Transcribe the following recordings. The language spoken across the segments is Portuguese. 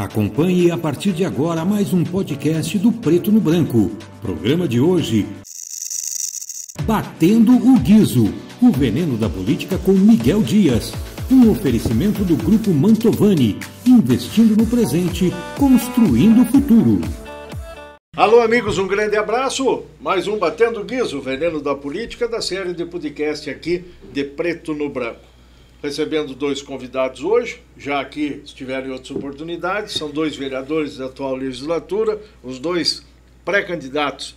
Acompanhe a partir de agora mais um podcast do Preto no Branco. Programa de hoje: Batendo o Guizo, o veneno da política com Miguel Dias. Um oferecimento do Grupo Mantovani, investindo no presente, construindo o futuro. Alô, amigos, um grande abraço. Mais um Batendo o Guizo, o veneno da política, da série de podcast aqui de Preto no Branco. Recebendo dois convidados hoje, já aqui estiveram em outras oportunidades, são dois vereadores da atual legislatura, os dois pré-candidatos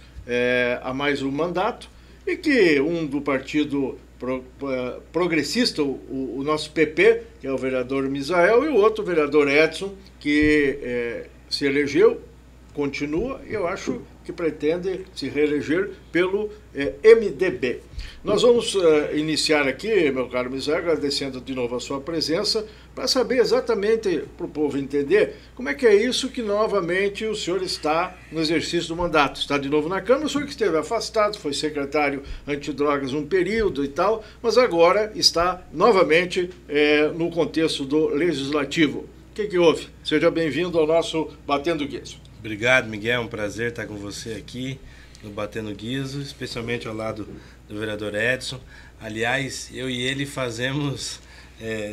a mais um mandato, e que um do partido progressista, o nosso PP, que é o vereador Misael, e o outro, o vereador Edson, que se elegeu, continua, e eu acho que pretende se reeleger pelo MDB. Nós vamos iniciar aqui, meu caro Misael, agradecendo de novo a sua presença, para saber exatamente, para o povo entender, como é que é isso que novamente o senhor está no exercício do mandato. Está de novo na Câmara, o senhor que esteve afastado, foi secretário antidrogas um período e tal, mas agora está novamente no contexto do Legislativo. O que houve? Seja bem-vindo ao nosso Batendo Guizo. Obrigado, Miguel, é um prazer estar com você aqui no Batendo Guizo, especialmente ao lado do vereador Edson. Aliás, eu e ele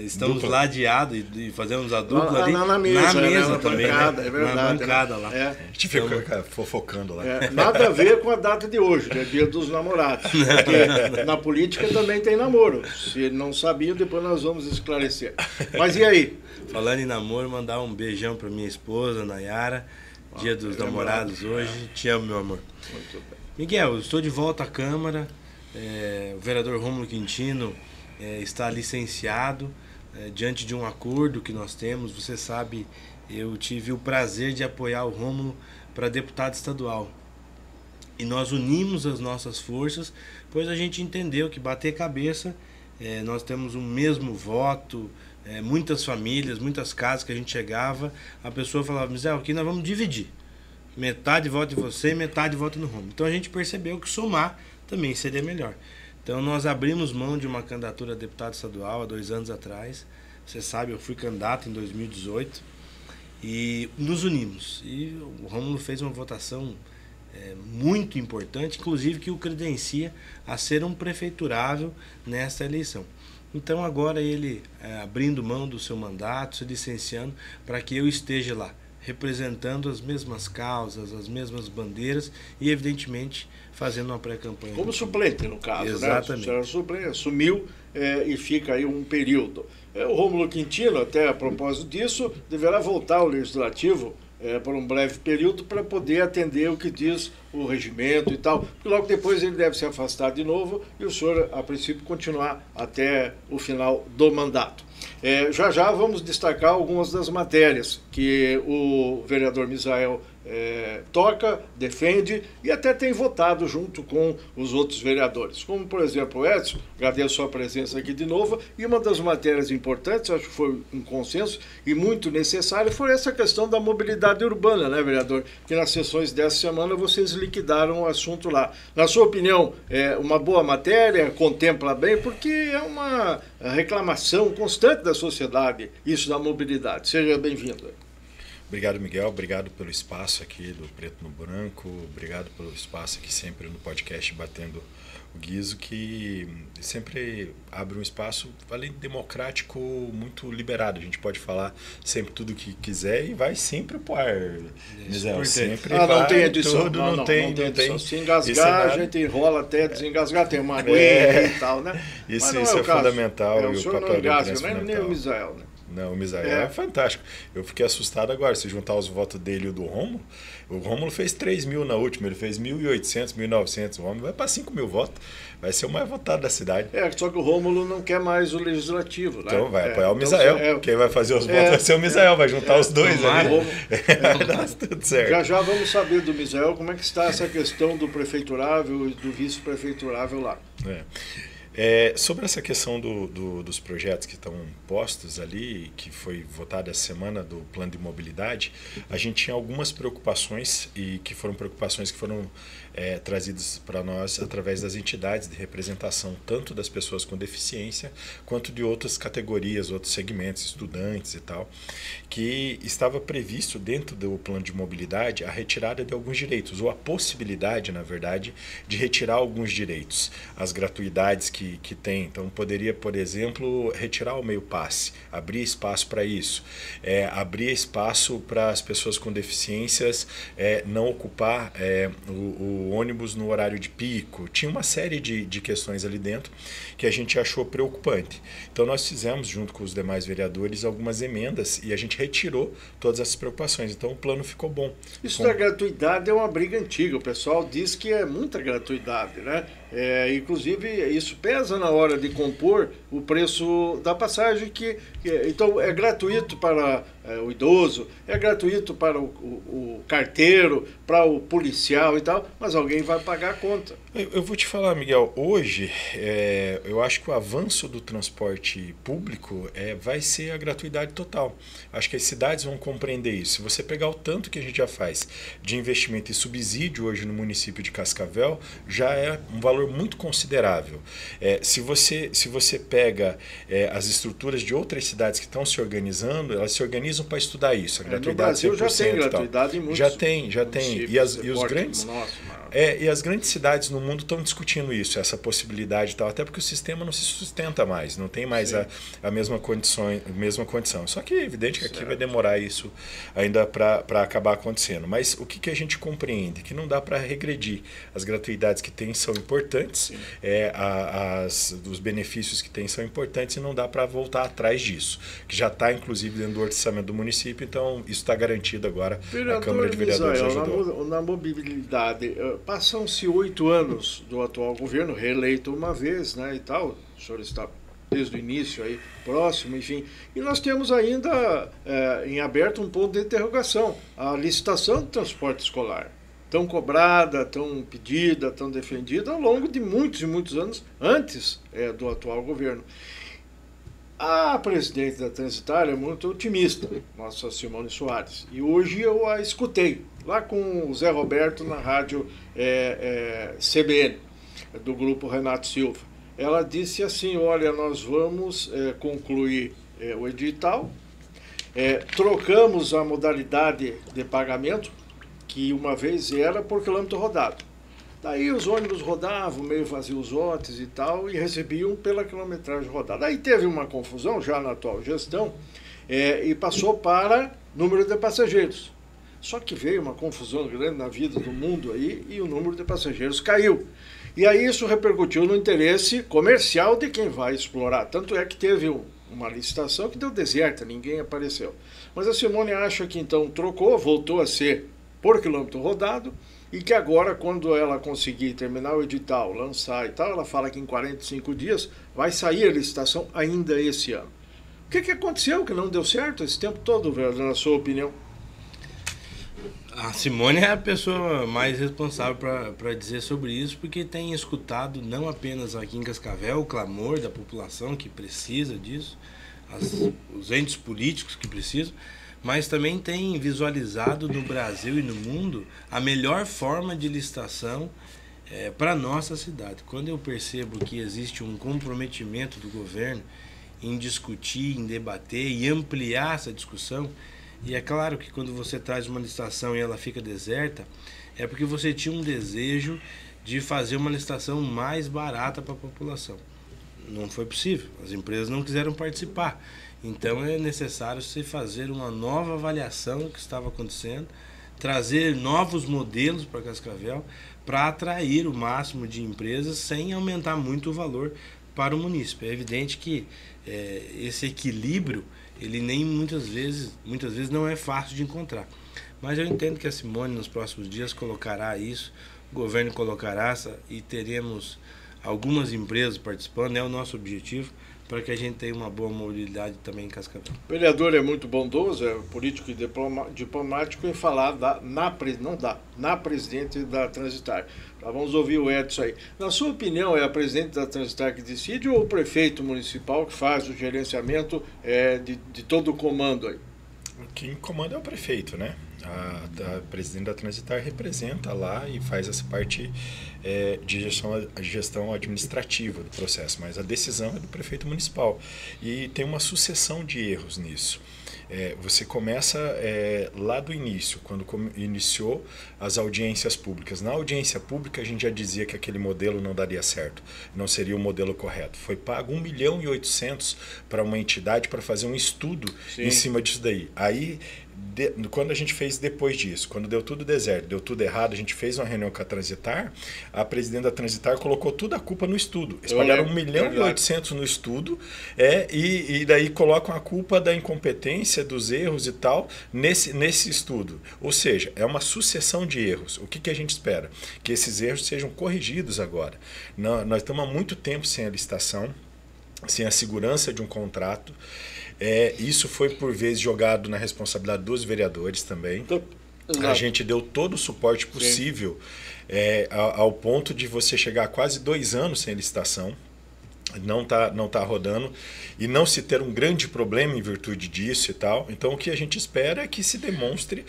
estamos ladeados e fazemos a dupla ali na mesa também, bancada, né? É verdade, na bancada, né? lá. A gente fica fofocando lá. Nada a ver com a data de hoje, né? Dia dos namorados. Porque na política também tem namoro. Se não sabiam, depois nós vamos esclarecer. Mas e aí? Falando em namoro, mandar um beijão para minha esposa, Nayara. Dia dos namorados hoje. Te amo, meu amor. Muito bem. Miguel, eu estou de volta à Câmara. O vereador Rômulo Quintino está licenciado diante de um acordo que nós temos. Você sabe, eu tive o prazer de apoiar o Rômulo para deputado estadual. E nós unimos as nossas forças, pois a gente entendeu que bater cabeça, nós temos o mesmo voto. Muitas famílias, muitas casas que a gente chegava, a pessoa falava: Misael, aqui nós vamos dividir. Metade vota em você e metade vota no Rômulo. Então a gente percebeu que somar também seria melhor. Então nós abrimos mão de uma candidatura a deputado estadual há 2 anos atrás. Você sabe, eu fui candidato em 2018 e nos unimos. E o Rômulo fez uma votação muito importante, inclusive que o credencia a ser um prefeiturável nesta eleição. Então agora ele abrindo mão do seu mandato, se licenciando, para que eu esteja lá, representando as mesmas causas, as mesmas bandeiras e, evidentemente, fazendo uma pré-campanha. Como suplente, no caso. Exatamente. Né? O senhor suplente, assumiu e fica aí um período. O Rômulo Quintino, até a propósito disso, deverá voltar ao Legislativo por um breve período para poder atender o que diz o regimento e tal, porque logo depois ele deve se afastar de novo e o senhor, a princípio, continuar até o final do mandato. Já vamos destacar algumas das matérias que o vereador Misael toca, defende e até tem votado junto com os outros vereadores. Como, por exemplo, o Edson, agradeço a sua presença aqui de novo, e uma das matérias importantes, acho que foi um consenso e muito necessário, foi essa questão da mobilidade urbana, né, vereador? Que nas sessões dessa semana vocês liquidaram o assunto lá. Na sua opinião, é uma boa matéria, contempla bem, porque é uma reclamação constante da sociedade, isso da mobilidade. Seja bem-vindo. Obrigado, Miguel. Obrigado pelo espaço aqui do Preto no Branco. Obrigado pelo espaço aqui sempre no podcast Batendo o Guizo, que sempre abre um espaço, além de democrático, muito liberado. A gente pode falar sempre tudo o que quiser e vai sempre pro ar. Misael, sempre não tem edição. Tudo, não tem edição. Se engasgar, a gente enrola até desengasgar. Tem uma aguinha e tal, né? Isso é fundamental. O senhor não engasga, nem o Misael, né? Não, o Misael é fantástico. Eu fiquei assustado agora, se juntar os votos dele e o do Rômulo. O Rômulo fez 3 mil na última, ele fez 1.800, 1.900. O Rômulo vai para 5 mil votos. Vai ser o mais votado da cidade. Só que o Rômulo não quer mais o Legislativo, né? Então vai apoiar o Misael. Quem vai fazer os votos vai ser o Misael, vai juntar os dois ali. Vai dar tudo certo. Já vamos saber do Misael como é que está essa questão do prefeiturável e do vice-prefeiturável lá. Sobre essa questão dos projetos que estão postos ali, que foi votado essa semana do plano de mobilidade, a gente tinha algumas preocupações e que foram preocupações que foram trazidas para nós através das entidades de representação, tanto das pessoas com deficiência quanto de outras categorias, outros segmentos, estudantes e tal, que estava previsto dentro do plano de mobilidade a retirada de alguns direitos, ou a possibilidade, na verdade, de retirar alguns direitos, as gratuidades que tem. Então, poderia, por exemplo, retirar o meio passe, abrir espaço para isso, abrir espaço para as pessoas com deficiências não ocupar o ônibus no horário de pico. Tinha uma série de questões ali dentro que a gente achou preocupante. Então, nós fizemos, junto com os demais vereadores, algumas emendas e a gente retirou todas essas preocupações. Então, o plano ficou bom. Isso da gratuidade é uma briga antiga. O pessoal diz que é muita gratuidade, né? Inclusive, isso pesa na hora de compor o preço da passagem. Então, é gratuito para o idoso, é gratuito para o carteiro, para o policial e tal, mas alguém vai pagar a conta. Eu vou te falar, Miguel, hoje eu acho que o avanço do transporte público vai ser a gratuidade total. Acho que as cidades vão compreender isso. Se você pegar o tanto que a gente já faz de investimento e subsídio hoje no município de Cascavel, já é um valor muito considerável. Se você pega as estruturas de outras cidades que estão se organizando, elas se organizam para estudar isso. A gratuidade no Brasil já tem gratuidade em muitos já tem. E as grandes cidades no mundo estão discutindo isso, essa possibilidade e tal, até porque o sistema não se sustenta mais, não tem mais a mesma condição. Só que é evidente que aqui vai demorar isso ainda para acabar acontecendo. Mas o que a gente compreende? Que não dá para regredir. As gratuidades que tem são importantes, os benefícios que tem são importantes e não dá para voltar atrás disso, que já está inclusive dentro do orçamento do município, então isso está garantido agora. A Câmara de Vereadores ajudou. Na mobilidade, passam-se 8 anos do atual governo, reeleito uma vez, né, e tal, o senhor está desde o início aí próximo, enfim, e nós temos ainda em aberto um ponto de interrogação, a licitação do transporte escolar, tão cobrada, tão pedida, tão defendida ao longo de muitos e muitos anos antes do atual governo. A presidente da Transitária é muito otimista, nossa Simone Soares, e hoje eu a escutei lá com o Zé Roberto na rádio CBN, do grupo Renato Silva. Ela disse assim, olha, nós vamos concluir o edital, trocamos a modalidade de pagamento, que uma vez era por quilômetro rodado. Daí os ônibus rodavam, meio vaziosotes e tal, e recebiam pela quilometragem rodada. Aí teve uma confusão, já na atual gestão, e passou para número de passageiros. Só que veio uma confusão grande na vida do mundo aí, e o número de passageiros caiu. E aí isso repercutiu no interesse comercial de quem vai explorar. Tanto é que teve uma licitação que deu deserta, ninguém apareceu. Mas a Simone acha que então trocou, voltou a ser por quilômetro rodado, e que agora, quando ela conseguir terminar o edital, lançar e tal, ela fala que em 45 dias vai sair a licitação ainda esse ano. O que aconteceu que não deu certo esse tempo todo, vereador, na sua opinião? A Simone é a pessoa mais responsável para dizer sobre isso, porque tem escutado não apenas aqui em Cascavel o clamor da população que precisa disso, os entes políticos que precisam, mas também tem visualizado no Brasil e no mundo a melhor forma de licitação para a nossa cidade. Quando eu percebo que existe um comprometimento do governo em discutir, em debater e ampliar essa discussão, e é claro que quando você traz uma licitação e ela fica deserta, é porque você tinha um desejo de fazer uma licitação mais barata para a população. Não foi possível, as empresas não quiseram participar. Então é necessário se fazer uma nova avaliação do que estava acontecendo, trazer novos modelos para Cascavel para atrair o máximo de empresas sem aumentar muito o valor para o município. É evidente que esse equilíbrio ele nem muitas vezes não é fácil de encontrar. Mas eu entendo que a Simone nos próximos dias colocará isso, o governo colocará e teremos algumas empresas participando, é o nosso objetivo, para que a gente tenha uma boa mobilidade também em Cascavel. O vereador é muito bondoso, é político e diplomático em falar na presidente da Transitar. Tá, vamos ouvir o Edson aí. Na sua opinião, é a presidente da Transitar que decide ou o prefeito municipal que faz o gerenciamento de todo o comando aí? Quem comanda é o prefeito, né? A presidente da Transitar representa lá e faz essa parte de gestão administrativa do processo, mas a decisão é do prefeito municipal. E tem uma sucessão de erros nisso. Você começa lá do início, quando iniciou as audiências públicas. Na audiência pública a gente já dizia que aquele modelo não daria certo, não seria o modelo correto. Foi pago 1,8 milhão para uma entidade para fazer um estudo em cima disso daí. Aí, quando a gente fez depois disso, quando deu tudo deserto, deu tudo errado, a gente fez uma reunião com a Transitar, a presidente da Transitar colocou toda a culpa no estudo. Eles pagaram 1,8 milhão no estudo e daí colocam a culpa da incompetência, dos erros e tal nesse estudo. Ou seja, é uma sucessão de erros. O que a gente espera? Que esses erros sejam corrigidos agora. Nós estamos há muito tempo sem a licitação, sem a segurança de um contrato. Isso foi por vezes jogado na responsabilidade dos vereadores também. A gente deu todo o suporte possível ao ponto de você chegar a quase 2 anos sem licitação. Não tá rodando e não se ter um grande problema em virtude disso e tal. Então o que a gente espera é que se demonstre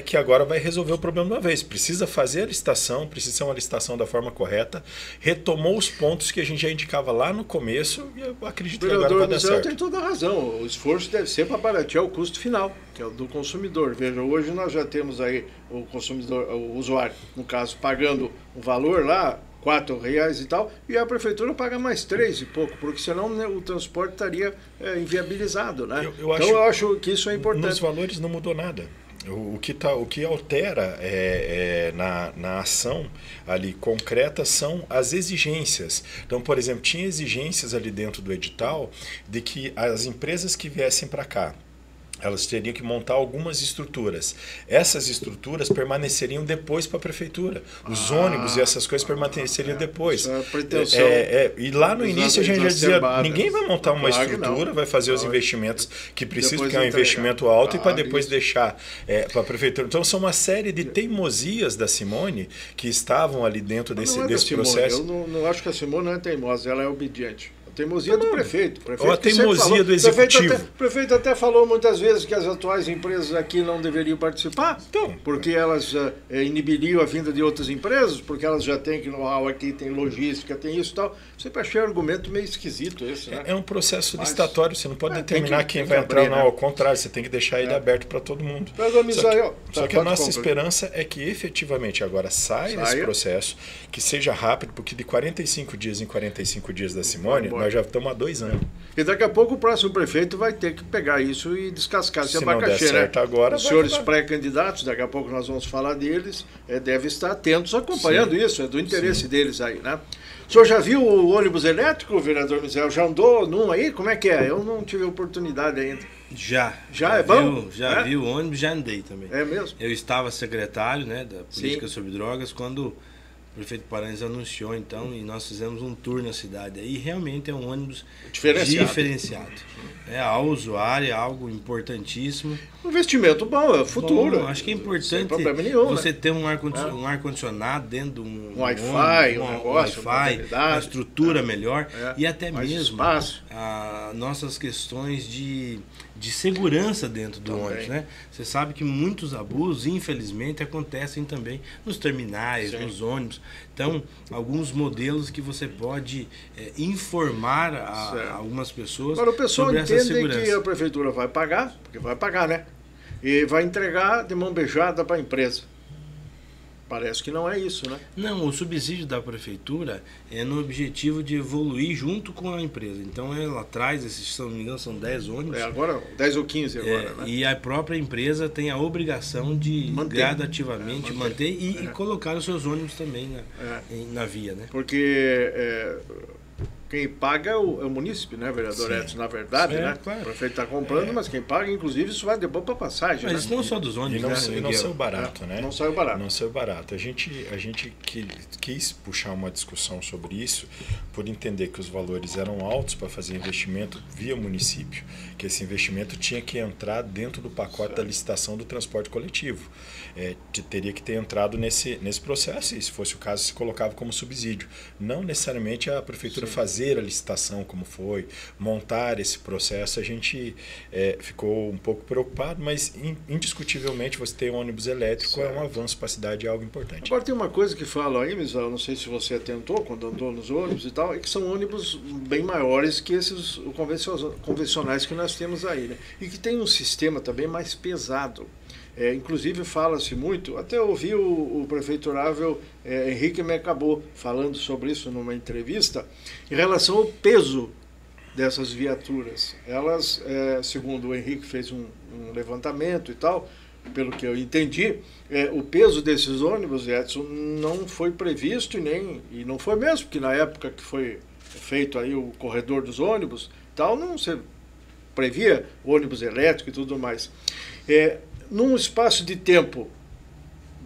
que agora vai resolver o problema de uma vez. Precisa fazer a licitação, precisa ser uma licitação da forma correta, retomou os pontos que a gente já indicava lá no começo e eu acredito que agora vai dar certo. Tem toda a razão, o esforço deve ser para baratear o custo final, que é o do consumidor. Veja, hoje nós já temos aí o consumidor, o usuário, no caso, pagando um valor lá, R$4 e tal, e a prefeitura paga mais 3 e pouco, porque senão, né, o transporte estaria inviabilizado, né? Eu acho que isso é importante. Nos valores não mudou nada. O que altera na ação ali concreta são as exigências. Então, por exemplo, tinha exigências ali dentro do edital de que as empresas que viessem para cá, elas teriam que montar algumas estruturas. Essas estruturas permaneceriam depois para a prefeitura. Os ônibus e essas coisas permaneceriam depois. E lá no início a gente já dizia, ninguém vai montar uma estrutura, vai fazer os investimentos que precisa, porque é um investimento alto, e para depois deixar para a prefeitura. Então são uma série de teimosias da Simone que estavam ali dentro desse processo. Eu não acho que a Simone não é teimosa, ela é obediente. Teimosia do prefeito. Ou a teimosia do executivo. O prefeito até falou muitas vezes que as atuais empresas aqui não deveriam participar, porque elas inibiriam a vinda de outras empresas, porque elas já têm know-how aqui, tem logística, tem isso e tal. Sempre achei um argumento meio esquisito esse, né? É um processo licitatório, você não pode determinar quem vai entrar ou não, ao contrário, você tem que deixar ele aberto para todo mundo. Só que a nossa esperança é que efetivamente agora saia esse processo, que seja rápido, porque de 45 dias em 45 dias da Simone, nós já estamos há 2 anos. E daqui a pouco o próximo prefeito vai ter que pegar isso e descascar esse abacaxi, não der certo agora, os senhores pré-candidatos, daqui a pouco nós vamos falar deles, devem estar atentos, acompanhando isso, é do interesse deles aí, né? O senhor já viu o ônibus elétrico, vereador Misael? Já andou num aí? Como é que é? Eu não tive oportunidade ainda. Já é bom? Já vi o ônibus, já andei também. É mesmo? Eu estava secretário, né, da Política sobre Drogas quando o prefeito Paranhos anunciou, então, e nós fizemos um tour na cidade. E realmente é um ônibus diferenciado. Ao usuário, é algo importantíssimo. Um investimento bom, é futuro. Acho que é importante você ter um ar-condicionado dentro de um Wi-Fi, uma estrutura melhor, e até mesmo nossas questões de segurança dentro do ônibus, né? Você sabe que muitos abusos, infelizmente, acontecem também nos terminais, nos ônibus. Então, alguns modelos que você pode informar algumas pessoas sobre essa segurança. Entende que a prefeitura vai pagar, porque vai pagar, né? E vai entregar de mão beijada para a empresa. Parece que não é isso, né? Não, o subsídio da prefeitura é no objetivo de evoluir junto com a empresa. Então ela traz, se não me engano, são 10 ônibus. Agora 10 ou 15 agora, né? E a própria empresa tem a obrigação de gradativamente manter e colocar os seus ônibus também na via, né? Porque Quem paga é o munícipe, né, vereador Edson? Na verdade, né? Claro. O prefeito está comprando, mas quem paga, inclusive, isso vai depois para passagem. Mas né? não só dos ônibus, E não saiu barato, né? Não saiu barato. Não saiu barato. A gente quis puxar uma discussão sobre isso por entender que os valores eram altos para fazer investimento via município, que esse investimento tinha que entrar dentro do pacote da licitação do transporte coletivo. Teria que ter entrado nesse processo e, se fosse o caso, se colocava como subsídio. Não necessariamente a prefeitura fazer a licitação como foi, montar esse processo. A gente ficou um pouco preocupado, mas indiscutivelmente você ter um ônibus elétrico é um avanço para a cidade, é algo importante. Agora tem uma coisa que falam aí, Misael, não sei se você atentou quando andou nos ônibus e tal, é que são ônibus bem maiores que esses convencionais que nós temos aí, né? E que tem um sistema também mais pesado. Inclusive fala-se muito, até ouvi o prefeiturável Henrique Mecabô falando sobre isso numa entrevista, em relação ao peso dessas viaturas. Elas, segundo o Henrique fez um levantamento e tal, pelo que eu entendi, o peso desses ônibus, Edson, não foi previsto e não foi mesmo, porque na época que foi feito aí o corredor dos ônibus, tal, não se previa ônibus elétrico e tudo mais. Num espaço de tempo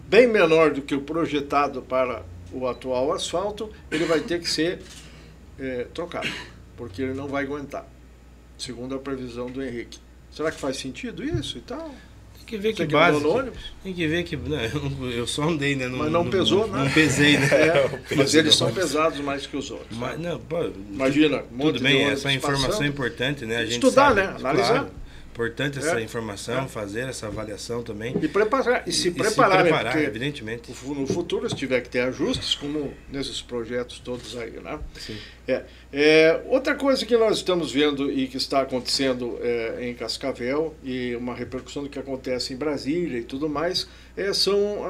bem menor do que o projetado para o atual asfalto, ele vai ter que ser trocado, porque ele não vai aguentar, segundo a previsão do Henrique. Será que faz sentido isso e tal? Tem que ver que Você base. andou no ônibus? Tem que ver que. Eu só andei, né? Mas não pesou, né? Não pesei, né? Mas eles são pesados mais que os outros. Mas, não, pô, imagina, um monte tudo bem, de ônibus essa informação passando. é importante, né? A gente Estudar, sabe, né? Analisar. Claro, importante essa informação, fazer essa avaliação também. E se preparar, né? Porque evidentemente. no futuro, se tiver que ter ajustes, como nesses projetos todos aí, né? Sim. Outra coisa que nós estamos vendo e que está acontecendo em Cascavel, e uma repercussão do que acontece em Brasília e tudo mais, são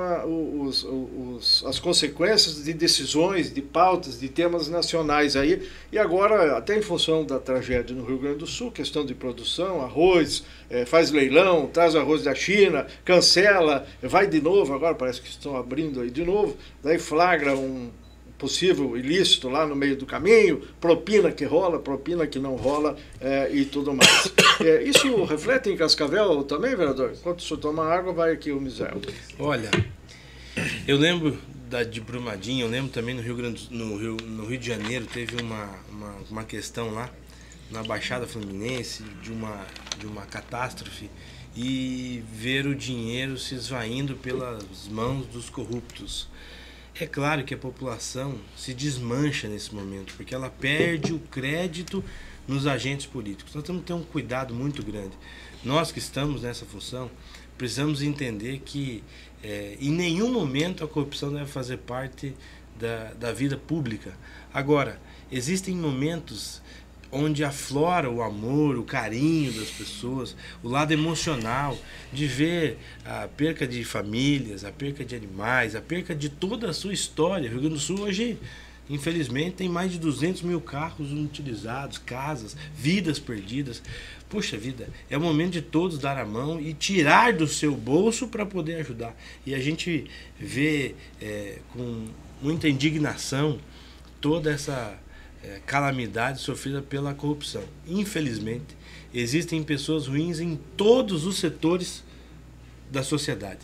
as consequências de decisões, de pautas, de temas nacionais aí. E agora, até em função da tragédia no Rio Grande do Sul, questão de produção, arroz, faz leilão, traz arroz da China, cancela, vai de novo, agora parece que estão abrindo aí de novo, daí flagra um possível ilícito lá no meio do caminho, propina que rola, propina que não rola e tudo mais. Isso reflete em Cascavel também, vereador? Enquanto o senhor toma água, vai aqui o Misael. Olha, eu lembro de Brumadinho, eu lembro também no Rio de Janeiro, teve uma questão lá, na Baixada Fluminense, de uma catástrofe, e ver o dinheiro se esvaindo pelas mãos dos corruptos. É claro que a população se desmancha nesse momento, porque ela perde o crédito nos agentes políticos. Nós temos que ter um cuidado muito grande. Nós que estamos nessa função, precisamos entender que em nenhum momento a corrupção deve fazer parte da vida pública. Agora, existem momentos onde aflora o amor, o carinho das pessoas, o lado emocional, de ver a perca de famílias, a perca de animais, a perca de toda a sua história. O Rio Grande do Sul hoje, infelizmente, tem mais de 200 mil carros inutilizados, casas, vidas perdidas. Puxa vida, é o momento de todos dar a mão e tirar do seu bolso para poder ajudar. E a gente vê com muita indignação toda essa calamidade sofrida pela corrupção. Infelizmente, existem pessoas ruins em todos os setores da sociedade.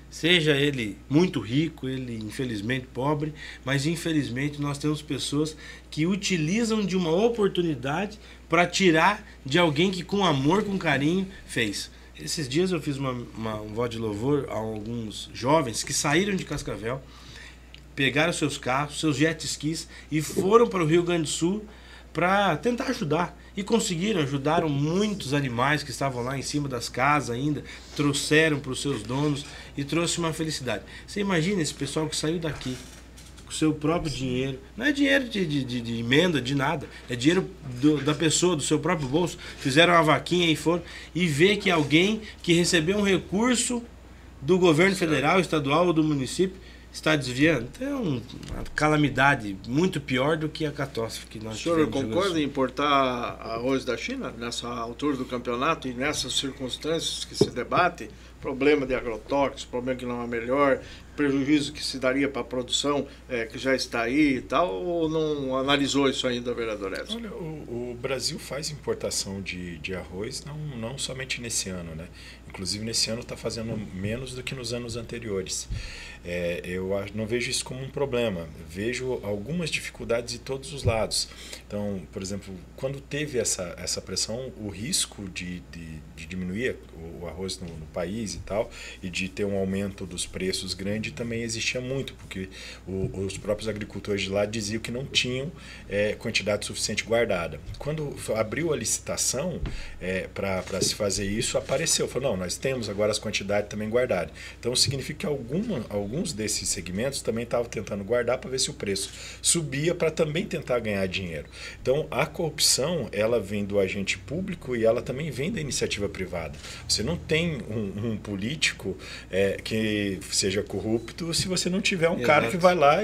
Seja ele muito rico, ele infelizmente pobre, mas infelizmente nós temos pessoas que utilizam de uma oportunidade para tirar de alguém que com amor, com carinho, fez. Esses dias eu fiz um voto de louvor a alguns jovens que saíram de Cascavel, pegaram seus carros, seus jet skis e foram para o Rio Grande do Sul para tentar ajudar. E conseguiram, ajudaram muitos animais que estavam lá em cima das casas ainda, trouxeram para os seus donos e trouxe uma felicidade. Você imagina esse pessoal que saiu daqui com o seu próprio dinheiro, não é dinheiro de emenda, de nada, é dinheiro da pessoa, do seu próprio bolso, fizeram uma vaquinha e foram, e ver que alguém que recebeu um recurso do governo federal, estadual ou do município, está desviando. Então é uma calamidade muito pior do que a catástrofe que nós tivemos. O senhor concorda em importar arroz da China nessa altura do campeonato e nessas circunstâncias que se debate? Problema de agrotóxicos, problema que não é melhor, prejuízo que se daria para a produção que já está aí e tal, ou não analisou isso ainda, vereador Edson? Olha, o Brasil faz importação de arroz não somente nesse ano, né? Inclusive nesse ano está fazendo menos do que nos anos anteriores. Eu não vejo isso como um problema, vejo algumas dificuldades de todos os lados. Então, por exemplo, quando teve essa pressão, o risco de diminuir o arroz no país e tal, e de ter um aumento dos preços grande também existia muito, porque os próprios agricultores de lá diziam que não tinham quantidade suficiente guardada. Quando abriu a licitação para se fazer isso, apareceu, falou, não, nós temos agora as quantidades também guardadas. Então significa que alguns desses segmentos também estavam tentando guardar para ver se o preço subia, para também tentar ganhar dinheiro. Então a corrupção, ela vem do agente público e ela também vem da iniciativa privada. Você não tem um político que seja corrupto se você não tiver um cara que vai lá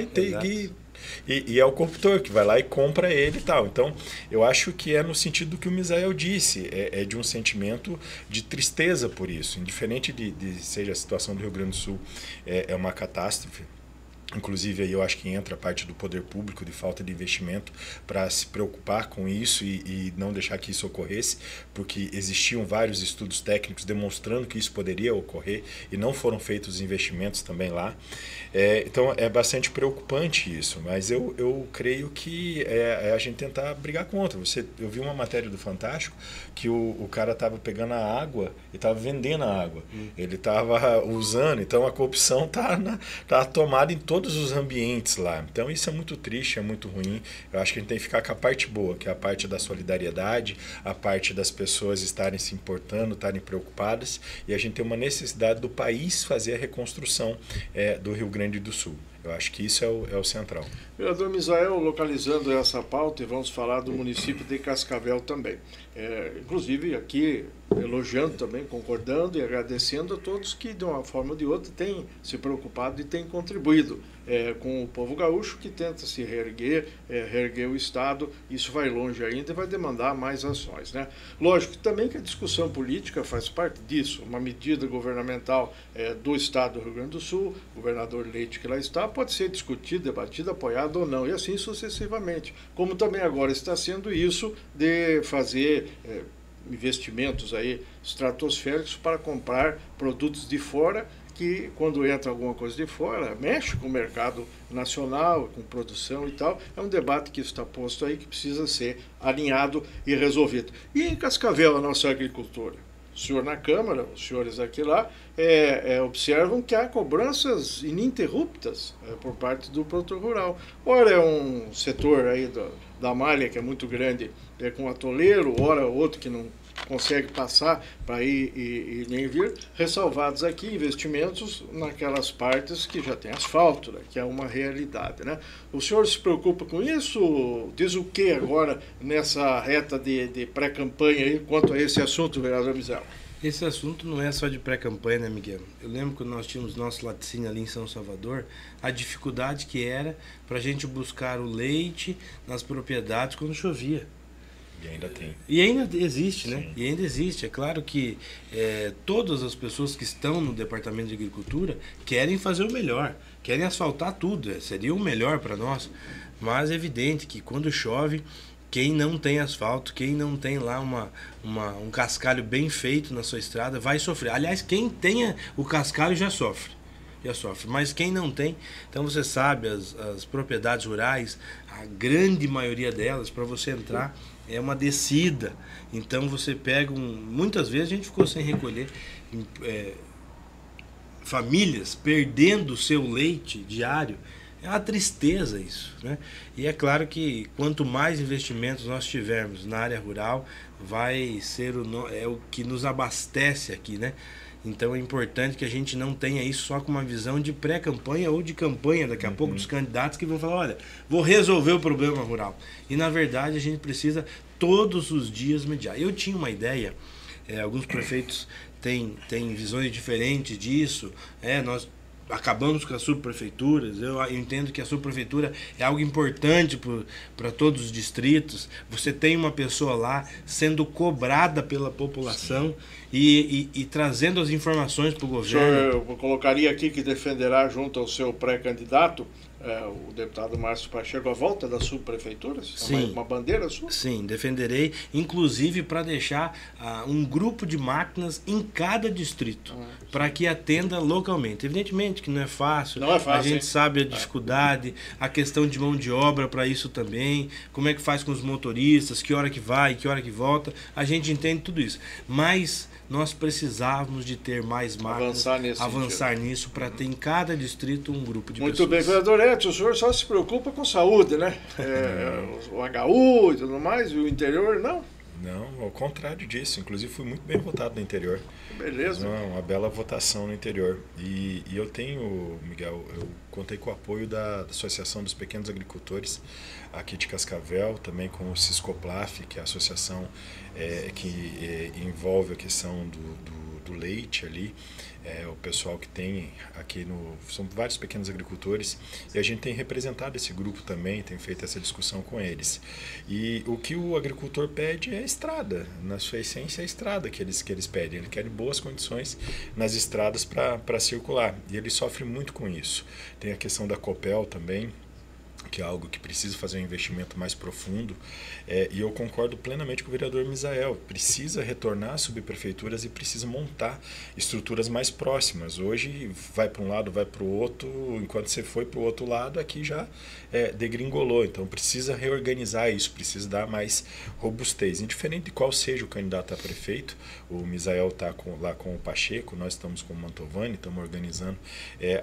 e é o corruptor que vai lá e compra ele e tal. Então, eu acho que é no sentido do que o Misael disse, é de um sentimento de tristeza por isso. Indiferente de seja a situação do Rio Grande do Sul é uma catástrofe. Inclusive, aí eu acho que entra a parte do poder público, de falta de investimento, para se preocupar com isso e não deixar que isso ocorresse, porque existiam vários estudos técnicos demonstrando que isso poderia ocorrer e não foram feitos os investimentos também lá. Então, é bastante preocupante isso, mas eu creio que é a gente tentar brigar contra. Eu vi uma matéria do Fantástico que o cara estava pegando a água e estava vendendo a água. Ele estava usando, então a corrupção está tomada em todos os ambientes lá. Então isso é muito triste, é muito ruim. Eu acho que a gente tem que ficar com a parte boa, que é a parte da solidariedade, a parte das pessoas estarem se importando, estarem preocupadas, e a gente tem uma necessidade do país fazer a reconstrução do Rio Grande do Sul. Eu acho que isso é o central. Vereador Misael, localizando essa pauta, e vamos falar do município de Cascavel também. Inclusive aqui elogiando também, concordando e agradecendo a todos que de uma forma ou de outra têm se preocupado e têm contribuído com o povo gaúcho, que tenta se reerguer o Estado. Isso vai longe ainda e vai demandar mais ações, né? Lógico também que a discussão política faz parte disso. Uma medida governamental do Estado do Rio Grande do Sul, o governador Leite que lá está, pode ser discutido, debatido, apoiado ou não, e assim sucessivamente. Como também agora está sendo isso de fazer investimentos aí estratosféricos para comprar produtos de fora, que quando entra alguma coisa de fora, mexe com o mercado nacional, com produção e tal. É um debate que está posto aí, que precisa ser alinhado e resolvido. E em Cascavel, a nossa agricultura? O senhor na Câmara, os senhores aqui lá, observam que há cobranças ininterruptas por parte do produtor rural. Ora é um setor aí da malha que é muito grande, com atoleiro, ora outro que não consegue passar para ir e nem vir, ressalvados aqui investimentos naquelas partes que já tem asfalto, né, que é uma realidade, né? O senhor se preocupa com isso? Diz o que agora nessa reta de pré-campanha aí quanto a esse assunto, vereador Misael? Esse assunto não é só de pré-campanha, né, Miguel? Eu lembro quando nós tínhamos nosso laticínio ali em São Salvador, a dificuldade que era para a gente buscar o leite nas propriedades quando chovia. E ainda tem. E ainda existe, né? Sim. E ainda existe. É claro que todas as pessoas que estão no Departamento de Agricultura querem fazer o melhor, querem asfaltar tudo, seria o melhor para nós. Mas é evidente que quando chove, quem não tem asfalto, quem não tem lá um cascalho bem feito na sua estrada, vai sofrer. Aliás, quem tenha o cascalho já sofre. Mas quem não tem, então você sabe, as propriedades rurais, a grande maioria delas, para você entrar, é uma descida. Então você pega muitas vezes a gente ficou sem recolher, famílias perdendo o seu leite diário. É uma tristeza isso, né? E é claro que quanto mais investimentos nós tivermos na área rural, vai ser o que nos abastece aqui, né? Então é importante que a gente não tenha isso só com uma visão de pré-campanha ou de campanha daqui a pouco dos candidatos que vão falar, olha, vou resolver o problema rural. E na verdade a gente precisa todos os dias mediar. Eu tinha uma ideia, alguns prefeitos têm visões diferentes disso, nós acabamos com as subprefeituras. Eu entendo que a subprefeitura é algo importante para todos os distritos. Você tem uma pessoa lá sendo cobrada pela população e trazendo as informações para o governo. O senhor colocaria aqui que defenderá junto ao seu pré-candidato, o deputado Márcio Pacheco, a volta das subprefeituras? Sim. Uma bandeira sua? Sim, defenderei, inclusive para deixar um grupo de máquinas em cada distrito, para que atenda localmente. Evidentemente que não é fácil, a gente sabe a dificuldade, a questão de mão de obra para isso também, como é que faz com os motoristas, que hora que vai, que hora que volta, a gente entende tudo isso. Mas nós precisávamos de ter mais máquinas, avançar nisso, para ter em cada distrito um grupo de pessoas. Muito bem, vereador Edson, o senhor só se preocupa com saúde, né? O HU e tudo mais, e o interior não? Não, ao contrário disso. Inclusive fui muito bem votado no interior. Beleza. Uma bela votação no interior. E eu tenho, Miguel, eu contei com o apoio da Associação dos Pequenos Agricultores aqui de Cascavel, também com o Siscoplaf, que é a associação que envolve a questão do leite ali. O pessoal que tem aqui são vários pequenos agricultores, e a gente tem representado esse grupo também, tem feito essa discussão com eles. E o que o agricultor pede é estrada, na sua essência é a estrada que eles pedem. Ele quer boas condições nas estradas para circular, e ele sofre muito com isso. Tem a questão da Copel também, que é algo que precisa fazer um investimento mais profundo, e eu concordo plenamente com o vereador Misael. Precisa retornar às subprefeituras e precisa montar estruturas mais próximas. Hoje vai para um lado, vai para o outro, enquanto você foi para o outro lado, aqui já degringolou. Então precisa reorganizar isso, precisa dar mais robustez. Indiferente de qual seja o candidato a prefeito, o Misael está lá com o Pacheco, nós estamos com o Mantovani, estamos organizando.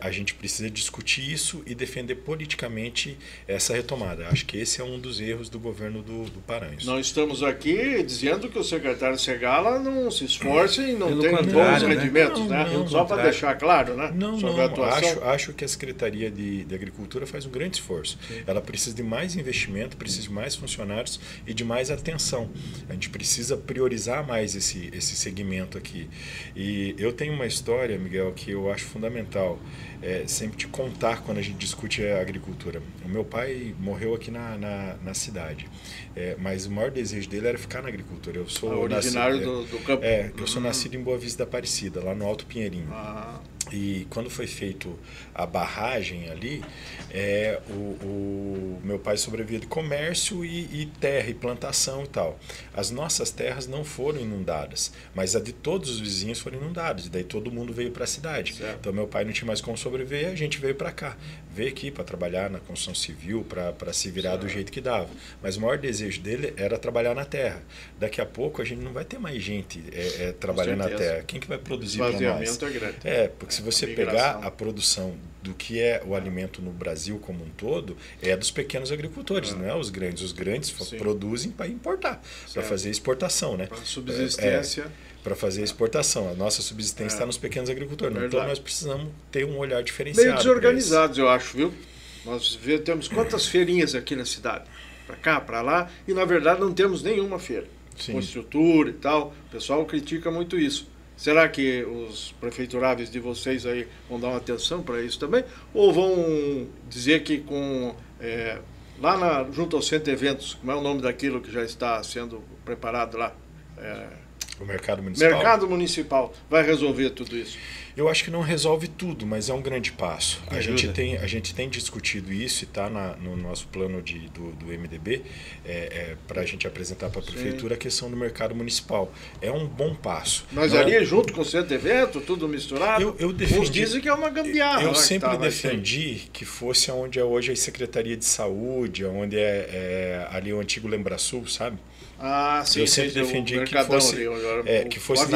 A gente precisa discutir isso e defender politicamente essa retomada. Acho que esse é um dos erros do governo do Paranhos. Não estamos aqui dizendo que o secretário Segala não se esforce e não tem bons né? rendimentos, né? Só para deixar claro, né? Acho que a Secretaria de Agricultura faz um grande esforço. Sim. Ela precisa de mais investimento, precisa de mais funcionários e de mais atenção. A gente precisa priorizar mais esse segmento aqui. E eu tenho uma história, Miguel, que eu acho fundamental sempre te contar quando a gente discute a agricultura. O meu pai morreu aqui na cidade, mas o maior desejo dele era ficar na agricultura. Eu sou originário do campo. Eu sou nascido em Boa Vista da Aparecida, lá no Alto Pinheirinho. E quando foi feito a barragem ali, o meu pai sobrevivia de comércio e terra e plantação e tal. As nossas terras não foram inundadas, mas a de todos os vizinhos foram inundadas. E daí todo mundo veio para a cidade. Certo. Então meu pai não tinha mais como sobreviver, a gente veio para cá. Veio aqui para trabalhar na construção civil, para se virar certo. Do jeito que dava. Mas o maior desejo dele era trabalhar na terra. Daqui a pouco a gente não vai ter mais gente trabalhando na terra. Quem que vai produzir para nós? É grande. Porque se você pegar a produção do que é o alimento no Brasil como um todo, é dos pequenos agricultores, não é os grandes. Os grandes produzem para importar, para fazer exportação, né? Para subsistência. Para fazer exportação. A nossa subsistência está nos pequenos agricultores. Então nós precisamos ter um olhar diferenciado. Meio desorganizados, eu acho, viu? Nós temos quantas feirinhas aqui na cidade? Para cá, para lá, e na verdade não temos nenhuma feira. Sim. Com estrutura e tal. O pessoal critica muito isso. Será que os prefeituráveis de vocês aí vão dar uma atenção para isso também? Ou vão dizer que lá junto ao Centro Eventos, como é o nome daquilo que já está sendo preparado lá? O Mercado Municipal. Mercado Municipal vai resolver tudo isso? Eu acho que não resolve tudo, mas é um grande passo. A gente tem discutido isso e está no nosso plano do MDB para a gente apresentar para a Prefeitura a questão do Mercado Municipal. É um bom passo. Mas ali junto com o Centro evento, tudo misturado, uns dizem que é uma gambiarra. Eu sempre defendi que fosse onde é hoje a Secretaria de Saúde, onde ali o antigo Lembrasul, sabe? Sim, eu sempre defendi que fosse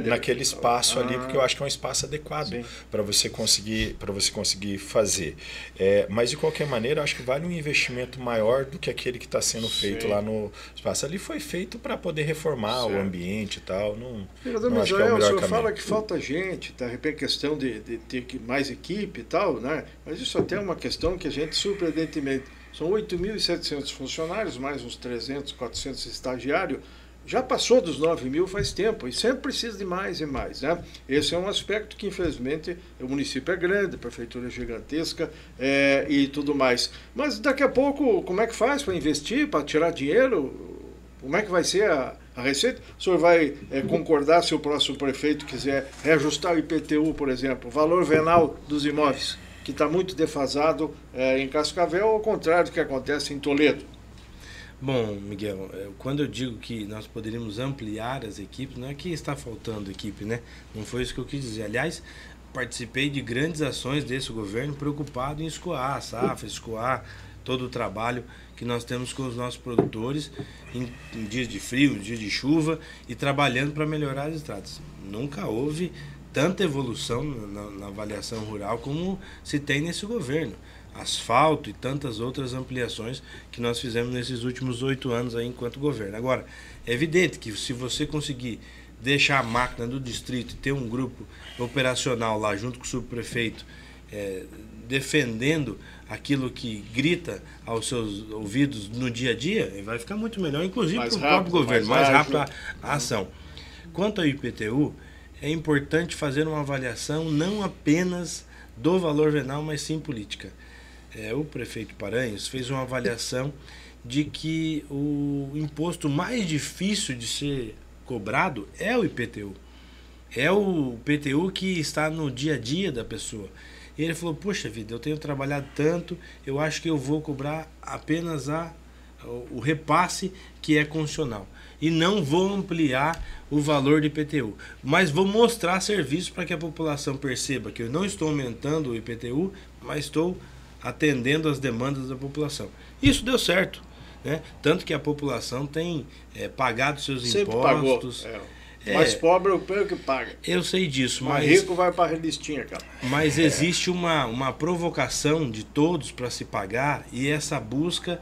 naquele espaço ali, porque eu acho que é um espaço adequado para você conseguir fazer. Mas de qualquer maneira, eu acho que vale um investimento maior do que aquele que está sendo feito lá no espaço. Ali foi feito para poder reformar o ambiente e tal. Não acho que é o melhor caminho. O senhor fala que falta gente, de repente questão de ter mais equipe e tal, né? Mas isso até é uma questão que a gente surpreendentemente... São 8.700 funcionários, mais uns 300, 400 estagiários. já passou dos 9 mil faz tempo e sempre precisa de mais e mais, né? Esse é um aspecto que, infelizmente, o município é grande, a prefeitura é gigantesca e tudo mais. Mas daqui a pouco, como é que faz para investir, para tirar dinheiro? Como é que vai ser a receita? O senhor vai concordar se o próximo prefeito quiser reajustar o IPTU, por exemplo, o valor venal dos imóveis, que está muito defasado em Cascavel, ao contrário do que acontece em Toledo? Bom, Miguel, quando eu digo que nós poderíamos ampliar as equipes, não é que está faltando equipe, né? Não foi isso que eu quis dizer. Aliás, participei de grandes ações desse governo preocupado em escoar a safra, escoar todo o trabalho que nós temos com os nossos produtores em dias de frio, em dias de chuva e trabalhando para melhorar as estradas. Nunca houve tanta evolução na avaliação rural como se tem nesse governo. Asfalto e tantas outras ampliações que nós fizemos nesses últimos 8 anos aí enquanto governo. Agora, é evidente que se você conseguir deixar a máquina do distrito e ter um grupo operacional lá junto com o subprefeito defendendo aquilo que grita aos seus ouvidos no dia a dia, vai ficar muito melhor, inclusive para o próprio governo, mais rápido a ação. Quanto ao IPTU, é importante fazer uma avaliação não apenas do valor venal, mas sim política. O prefeito Paranhos fez uma avaliação de que o imposto mais difícil de ser cobrado é o IPTU. É o IPTU que está no dia a dia da pessoa. E ele falou, poxa vida, eu tenho trabalhado tanto, eu acho que eu vou cobrar apenas o repasse que é constitucional. E não vou ampliar o valor de IPTU. Mas vou mostrar serviço para que a população perceba que eu não estou aumentando o IPTU, mas estou atendendo às demandas da população. Isso deu certo, né? Tanto que a população tem pagado seus sempre impostos. Pagou. Mais pobre é o primeiro que paga. Eu sei disso, mas rico vai para a relistinha, cara. Mas existe uma provocação de todos para se pagar e essa busca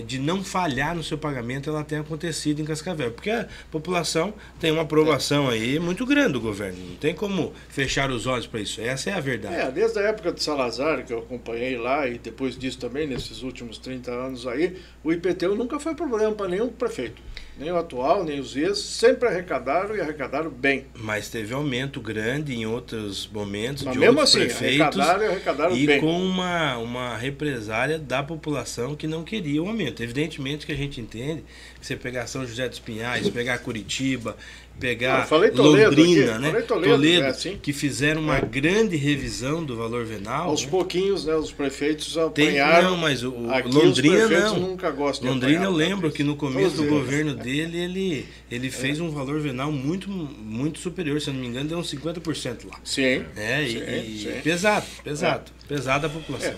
de não falhar no seu pagamento, ela tem acontecido em Cascavel. Porque a população tem uma aprovação aí muito grande do governo. Não tem como fechar os olhos para isso. Essa é a verdade. Desde a época de Salazar, que eu acompanhei lá, e depois disso também, nesses últimos 30 anos aí, o IPTU nunca foi problema para nenhum prefeito. Nem o atual, nem os ex, sempre arrecadaram e arrecadaram bem. Mas teve aumento grande em outros momentos, mas de mesmo outros assim, prefeitos, arrecadaram e bem. Com uma represália da população que não queria o aumento. Evidentemente que a gente entende que você pegar São José dos Pinhais, pegar Curitiba, pegar Londrina, né? Toledo, que fizeram uma grande revisão do valor venal. Aos pouquinhos, né, os prefeitos apanharam. Não, mas o aqui Londrina os prefeitos não. nunca gostam de Londrina apanhar, eu lembro que no começo do governo dele, ele fez um valor venal muito, muito superior, se eu não me engano, deu uns 50% lá. Sim. Sim. Pesado a população.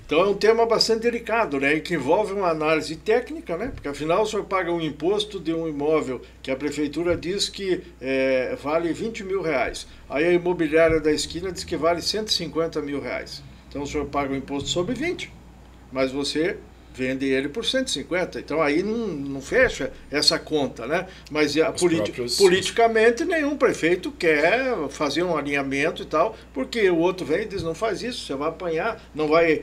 Então é um tema bastante delicado, né? E que envolve uma análise técnica, né? Porque afinal o senhor paga um imposto de um imóvel que a prefeitura diz que vale 20 mil reais. Aí a imobiliária da esquina diz que vale 150 mil reais. Então o senhor paga o imposto sobre 20, mas você vende ele por 150. Então aí não fecha essa conta, né? Mas politicamente nenhum prefeito quer fazer um alinhamento e tal, porque o outro vem e diz, não faz isso, você vai apanhar, não vai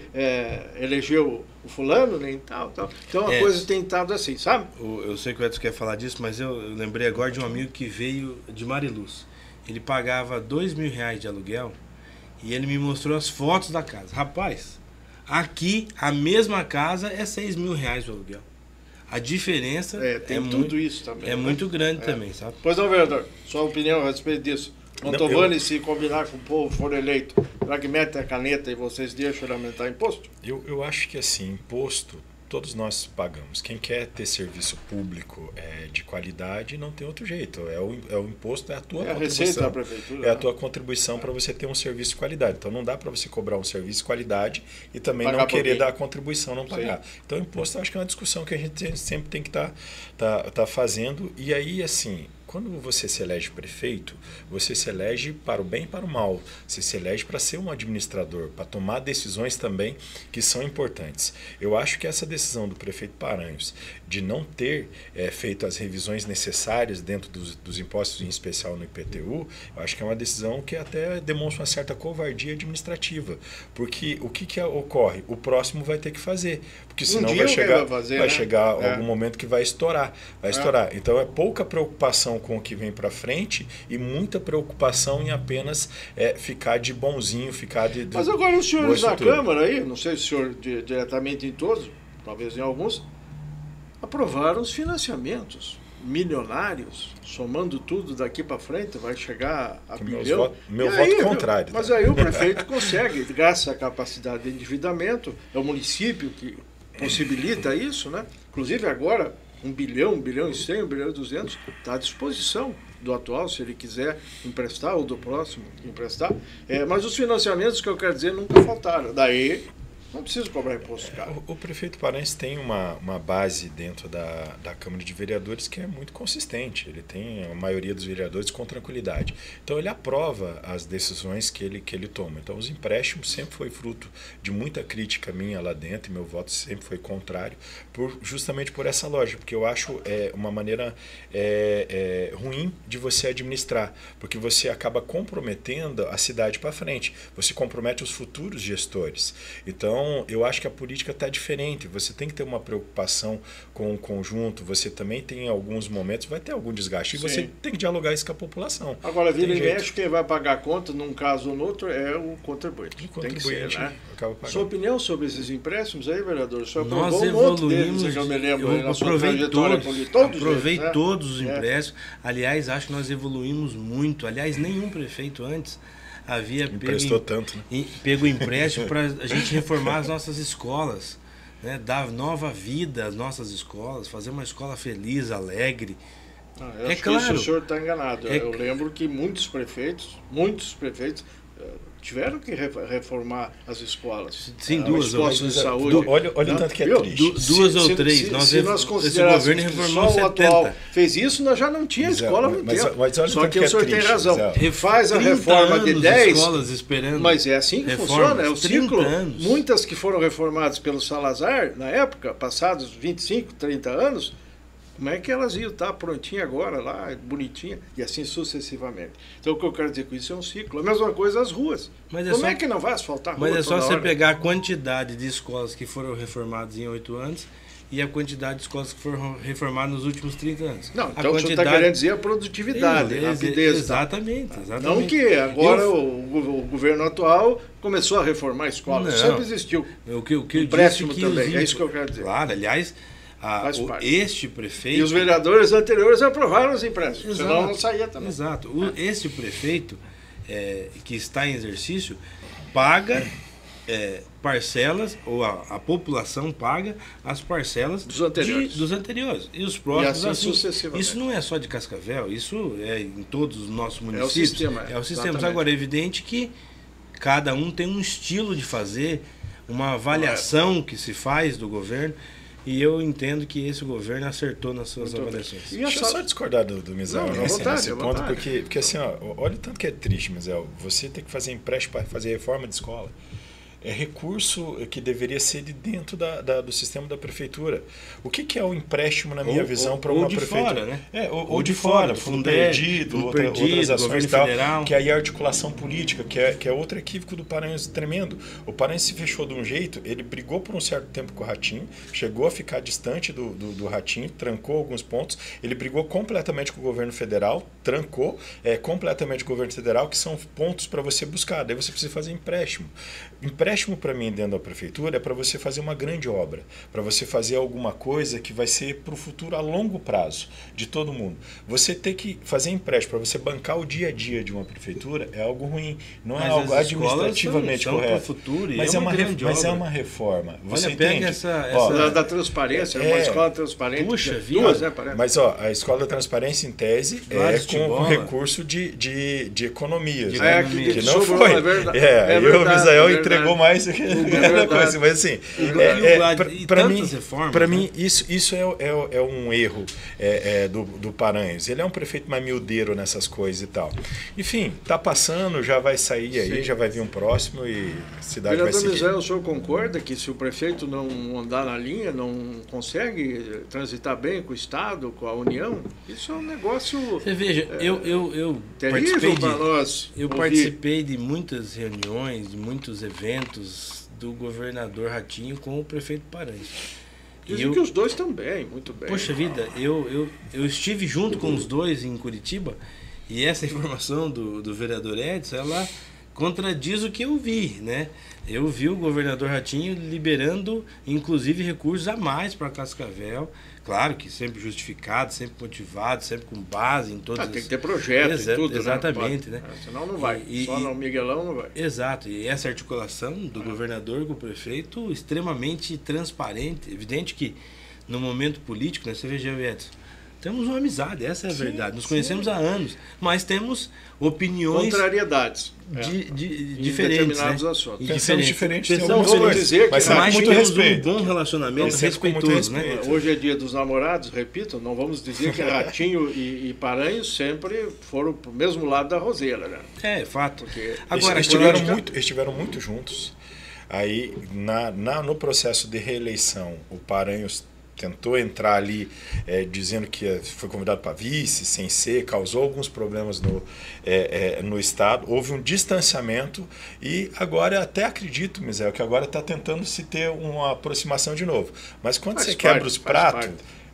eleger o fulano, nem tal. Então a coisa tem estado assim, sabe? Eu sei que o Edson quer falar disso, mas eu lembrei agora de um amigo que veio de Mariluz. Ele pagava 2 mil reais de aluguel e ele me mostrou as fotos da casa. Rapaz, aqui, a mesma casa é 6 mil reais o aluguel. A diferença tem tudo isso também. Muito grande também, sabe? Pois não, vereador, sua opinião a respeito disso. Mantovani, se combinar com o povo, for eleito, será que mete a caneta e vocês deixam ele aumentar imposto? Eu acho que assim, imposto, todos nós pagamos. Quem quer ter serviço público de qualidade não tem outro jeito. O imposto, é a tua contribuição. Receita da prefeitura. É a tua contribuição para você ter um serviço de qualidade. Então não dá para você cobrar um serviço de qualidade e também pagar não querer dar a contribuição, não pagar. Sim. Então imposto eu acho que é uma discussão que a gente sempre tem que tá fazendo. E aí, assim, quando você se elege prefeito, você se elege para o bem e para o mal. Você se elege para ser um administrador, para tomar decisões também que são importantes. Eu acho que essa decisão do prefeito Paranhos de não ter feito as revisões necessárias dentro dos impostos, em especial no IPTU, eu acho que é uma decisão que até demonstra uma certa covardia administrativa. Porque o que ocorre? O próximo vai ter que fazer. Porque senão vai chegar algum momento que vai estourar. Então é pouca preocupação com o que vem para frente e muita preocupação em apenas ficar de bonzinho, ficar de Mas agora os senhores da Câmara aí, não sei se o senhor diretamente em todos, talvez em alguns, aprovaram os financiamentos milionários, somando tudo daqui para frente, vai chegar a bilhão. Meu voto contrário. Mas aí o prefeito consegue, graças à capacidade de endividamento, é o município que possibilita isso, né? Inclusive agora, 1 bilhão, 1 bilhão e 100, 1 bilhão e 200, está à disposição do atual, se ele quiser emprestar, ou do próximo emprestar. Mas os financiamentos, que eu quero dizer, nunca faltaram. Daí não precisa cobrar imposto caro. O prefeito Paranhos tem uma base dentro da Câmara de Vereadores que é muito consistente. Ele tem a maioria dos vereadores com tranquilidade. Então ele aprova as decisões que ele toma. Então os empréstimos sempre foi fruto de muita crítica minha lá dentro, e meu voto sempre foi contrário, justamente por essa lógica, porque eu acho uma maneira ruim de você administrar, porque você acaba comprometendo a cidade para frente. Você compromete os futuros gestores. Então, eu acho que a política está diferente. Você tem que ter uma preocupação com o conjunto. Você também tem, em alguns momentos, vai ter algum desgaste. E você tem que dialogar isso com a população. Agora, vira e mexe, quem vai pagar a conta, num caso ou no outro, é o contribuinte. Tem que ser, né? Sua opinião sobre esses empréstimos aí, vereador? O senhor nós evoluímos, eu me lembro, eu aprovei todos os empréstimos. Aliás, acho que nós evoluímos muito. Aliás, nenhum prefeito antes havia pego empréstimo para a gente reformar as nossas escolas, né? Dar nova vida às nossas escolas, fazer uma escola feliz, alegre. Claro que o senhor está enganado. Eu lembro que muitos prefeitos tiveram que reformar as escolas. Sim, duas. Postos de saúde. Olha o tanto que é triste. Duas ou três. Se nós considerássemos que só o atual fez isso, nós já não tínhamos escola há muito tempo. Só que o senhor tem razão. Faz a reforma de 10 escolas esperando. Mas é assim que funciona, é o ciclo. Muitas que foram reformadas pelo Salazar, na época, passados 25, 30 anos, como é que elas iam estar prontinhas agora, lá, bonitinha, e assim sucessivamente. Então, o que eu quero dizer com isso é um ciclo. A mesma coisa as ruas. Como é que não vai asfaltar a rua? Mas é só você pegar a quantidade de escolas que foram reformadas em 8 anos e a quantidade de escolas que foram reformadas nos últimos 30 anos. Não, então o senhor está querendo dizer a produtividade, a rapidez. Exatamente. Não que agora o governo atual começou a reformar a escola. Não, sempre existiu. O que eu empréstimo disse também, é isso que eu quero dizer. Claro, aliás, este prefeito... E os vereadores anteriores aprovaram os empréstimos, senão não saía também. Exato. Este prefeito que está em exercício paga parcelas, ou a população paga as parcelas dos anteriores. E os próximos, e assim sucessivamente. Isso não é só de Cascavel, isso é em todos os nossos municípios. É o sistema. Agora, é evidente que cada um tem um estilo de fazer, uma avaliação que se faz do governo. E eu entendo que esse governo acertou nas suas avaliações. Deixa eu só discordar do Misael nesse ponto, porque assim, olha o tanto que é triste, Misael. Você tem que fazer empréstimo para fazer reforma de escola. É recurso que deveria ser de dentro do sistema da prefeitura. O que é o empréstimo, na minha visão, para uma prefeitura? Fora, né? Ou de fora, fundo perdido, outras ações tal, federal. Que aí a articulação política, que é outro equívoco do Paranhos tremendo. O Paranhos se fechou de um jeito, ele brigou por um certo tempo com o Ratinho, chegou a ficar distante do Ratinho, trancou alguns pontos, ele brigou completamente com o governo federal, trancou completamente com o governo federal, que são pontos para você buscar, daí você precisa fazer empréstimo. Empréstimo para mim dentro da prefeitura é para você fazer uma grande obra, para você fazer alguma coisa que vai ser para o futuro a longo prazo de todo mundo. Você ter que fazer empréstimo para você bancar o dia a dia de uma prefeitura é algo ruim, não é algo administrativamente correto. Futuro, mas é uma reforma. Você Olha, entende? Essa da transparência, uma escola transparente. Puxa vida. Duas, né, parece. Mas a escola da transparência em tese com recurso de economias. Que não foi. É verdade, o Misael entregou mais do que a coisa. Mas assim, para mim isso é um erro do Paranhos. Ele é um prefeito mais miudeiro nessas coisas e tal. Enfim, tá passando, já vai sair aí, já vai vir um próximo e a cidade vai seguir. Vereador Misael, o senhor concorda que se o prefeito não andar na linha, não consegue transitar bem com o Estado, com a União? Isso é um negócio... Você veja, eu participei de muitas reuniões, de muitos eventos do governador Ratinho com o prefeito Paranhos. Dizem que os dois também, muito bem. Poxa vida, eu estive junto com os dois em Curitiba e essa informação do vereador Edson, ela contradiz o que eu vi, né? Eu vi o governador Ratinho liberando, inclusive, recursos a mais para Cascavel. Claro que sempre justificado, sempre motivado, sempre com base em todas tem que ter projeto e tudo, exatamente, né? Senão não vai. Só no Miguelão não vai. Exato. E essa articulação do governador com o prefeito extremamente transparente. Evidente que no momento político, né, você veja, Edson, temos uma amizade, essa é a verdade. Nos conhecemos há anos, mas temos opiniões... Contrariedades. Diferentes, determinados né? assuntos. Pensamos diferentes, não vamos dizer que mas muito temos respeito. Um bom relacionamento respeitoso, né? Hoje é dia dos namorados, repito, não vamos dizer que Ratinho e Paranhos sempre foram pro mesmo lado da roseira, né? É, fato. Porque agora estiveram muito juntos. Aí, no processo de reeleição, o Paranhos tentou entrar ali dizendo que foi convidado para vice, sem ser, causou alguns problemas no Estado. Houve um distanciamento e agora até acredito, Misael, que agora está tentando se ter uma aproximação de novo. Mas quando você quebra os pratos,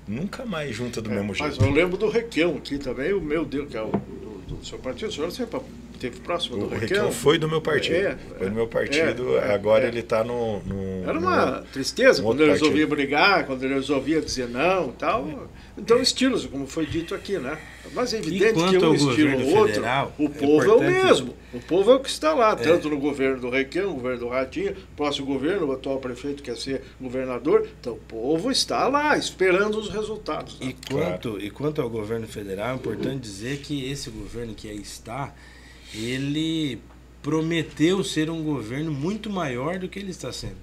nunca mais junta do mesmo jeito. Mas eu lembro do Requião aqui também, o meu Deus, que é do seu partido, o senhor sempre teve próximo do Requião. Foi do meu partido. Foi do meu partido, agora ele está no... Era uma tristeza quando ele resolvia brigar, quando ele resolvia dizer não e tal. Então, estilos, como foi dito aqui, né? Mas é evidente que um estilo ou outro, o povo é o mesmo. O povo é o que está lá, tanto no governo do Requião, no governo do Ratinho, próximo governo, o atual prefeito quer ser governador. Então, o povo está lá, esperando os resultados. Né? E quanto ao governo federal, é importante dizer que esse governo que aí está, ele prometeu ser um governo muito maior do que ele está sendo.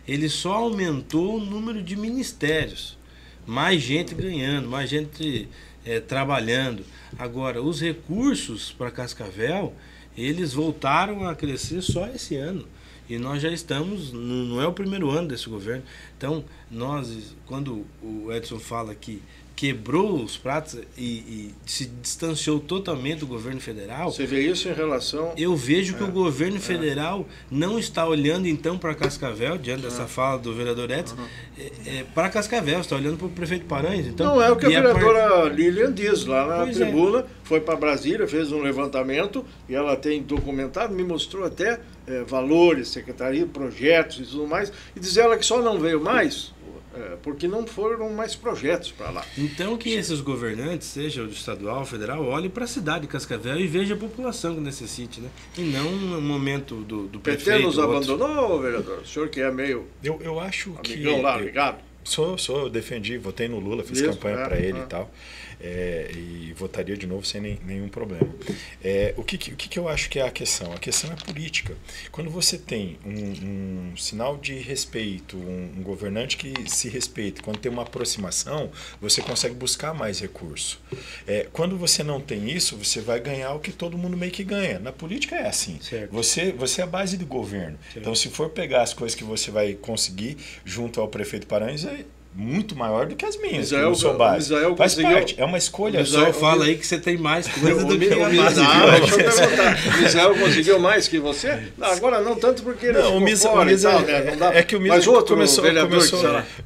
Ele só aumentou o número de ministérios, mais gente ganhando, mais gente trabalhando. Agora, os recursos para Cascavel, eles voltaram a crescer só esse ano. E nós já estamos, não é o primeiro ano desse governo. Então, quando o Edson fala que quebrou os pratos e se distanciou totalmente do governo federal... Você vê isso em relação... Eu vejo que o governo federal não está olhando, então, para Cascavel, diante dessa fala do vereador Edson, para Cascavel, está olhando para o prefeito Paranhos. Então, não é o que a vereadora Lilian diz lá na tribuna, foi para Brasília, fez um levantamento, e ela tem documentado, me mostrou até valores, secretaria, projetos e tudo mais, e diz ela que só não veio mais... porque não foram mais projetos para lá. Então que esses governantes, seja o estadual ou federal, olhem para a cidade de Cascavel e vejam a população que necessite, né? E não no momento do prefeito. PT nos abandonou, vereador? O senhor que é meio... Eu acho amigão que... lá, ligado? Eu defendi, votei no Lula, fiz campanha para ele e tal. E votaria de novo sem nenhum problema. O que eu acho que é a questão? A questão é política. Quando você tem um sinal de respeito, um governante que se respeita, quando tem uma aproximação, você consegue buscar mais recurso. Quando você não tem isso, você vai ganhar o que todo mundo meio que ganha. Na política é assim. Você é a base do governo. Certo. Então, se for pegar as coisas que você vai conseguir junto ao prefeito Paranhos, é muito maior do que as minhas, que eu sou base. Faz parte, é uma escolha. O Misael fala aí que você tem mais coisa do que a base. Deixa eu perguntar. O Misael conseguiu mais que você? Não, agora não tanto porque ele ficou fora e tal, né? Não dá. É que o Mas outro começou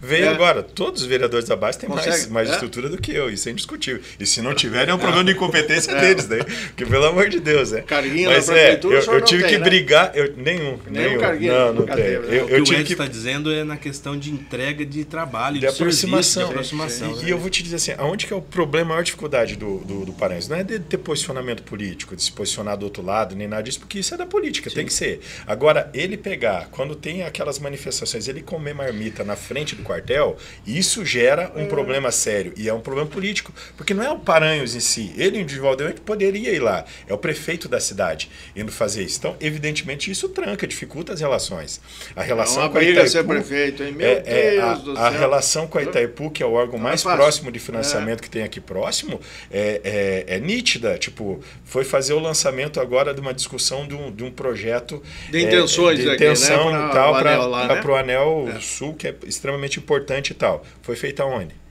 veio agora. Todos os vereadores da base têm mais estrutura do que eu, isso é indiscutível. E se não tiverem, é um problema de incompetência deles, né? Porque, pelo amor de Deus, Carguinho na prefeitura, eu tive que brigar. Nenhum carguinho. Não tem. O que o Edson está dizendo é na questão de entrega de trabalho de aproximação. Aproximação, e eu vou te dizer assim, aonde que é o problema, a maior dificuldade do Paranhos? Não é de ter posicionamento político, de se posicionar do outro lado, nem nada disso, porque isso é da política, tem que ser. Agora, ele pegar, quando tem aquelas manifestações, ele comer marmita na frente do quartel, isso gera um problema sério, e é um problema político, porque não é o Paranhos em si, ele individualmente poderia ir lá, é o prefeito da cidade indo fazer isso. Então, evidentemente, isso tranca, dificulta as relações. A relação com a Itaipu, ser prefeito, hein? Meu Deus do céu. A relação com a Itaipu, que é o órgão mais próximo de financiamento que tem aqui próximo, é nítida. Tipo, foi fazer o lançamento agora de uma discussão de um projeto de intenções de aqui, intenção né? Para o Anel Sul, que é extremamente importante e tal. Foi feita onde?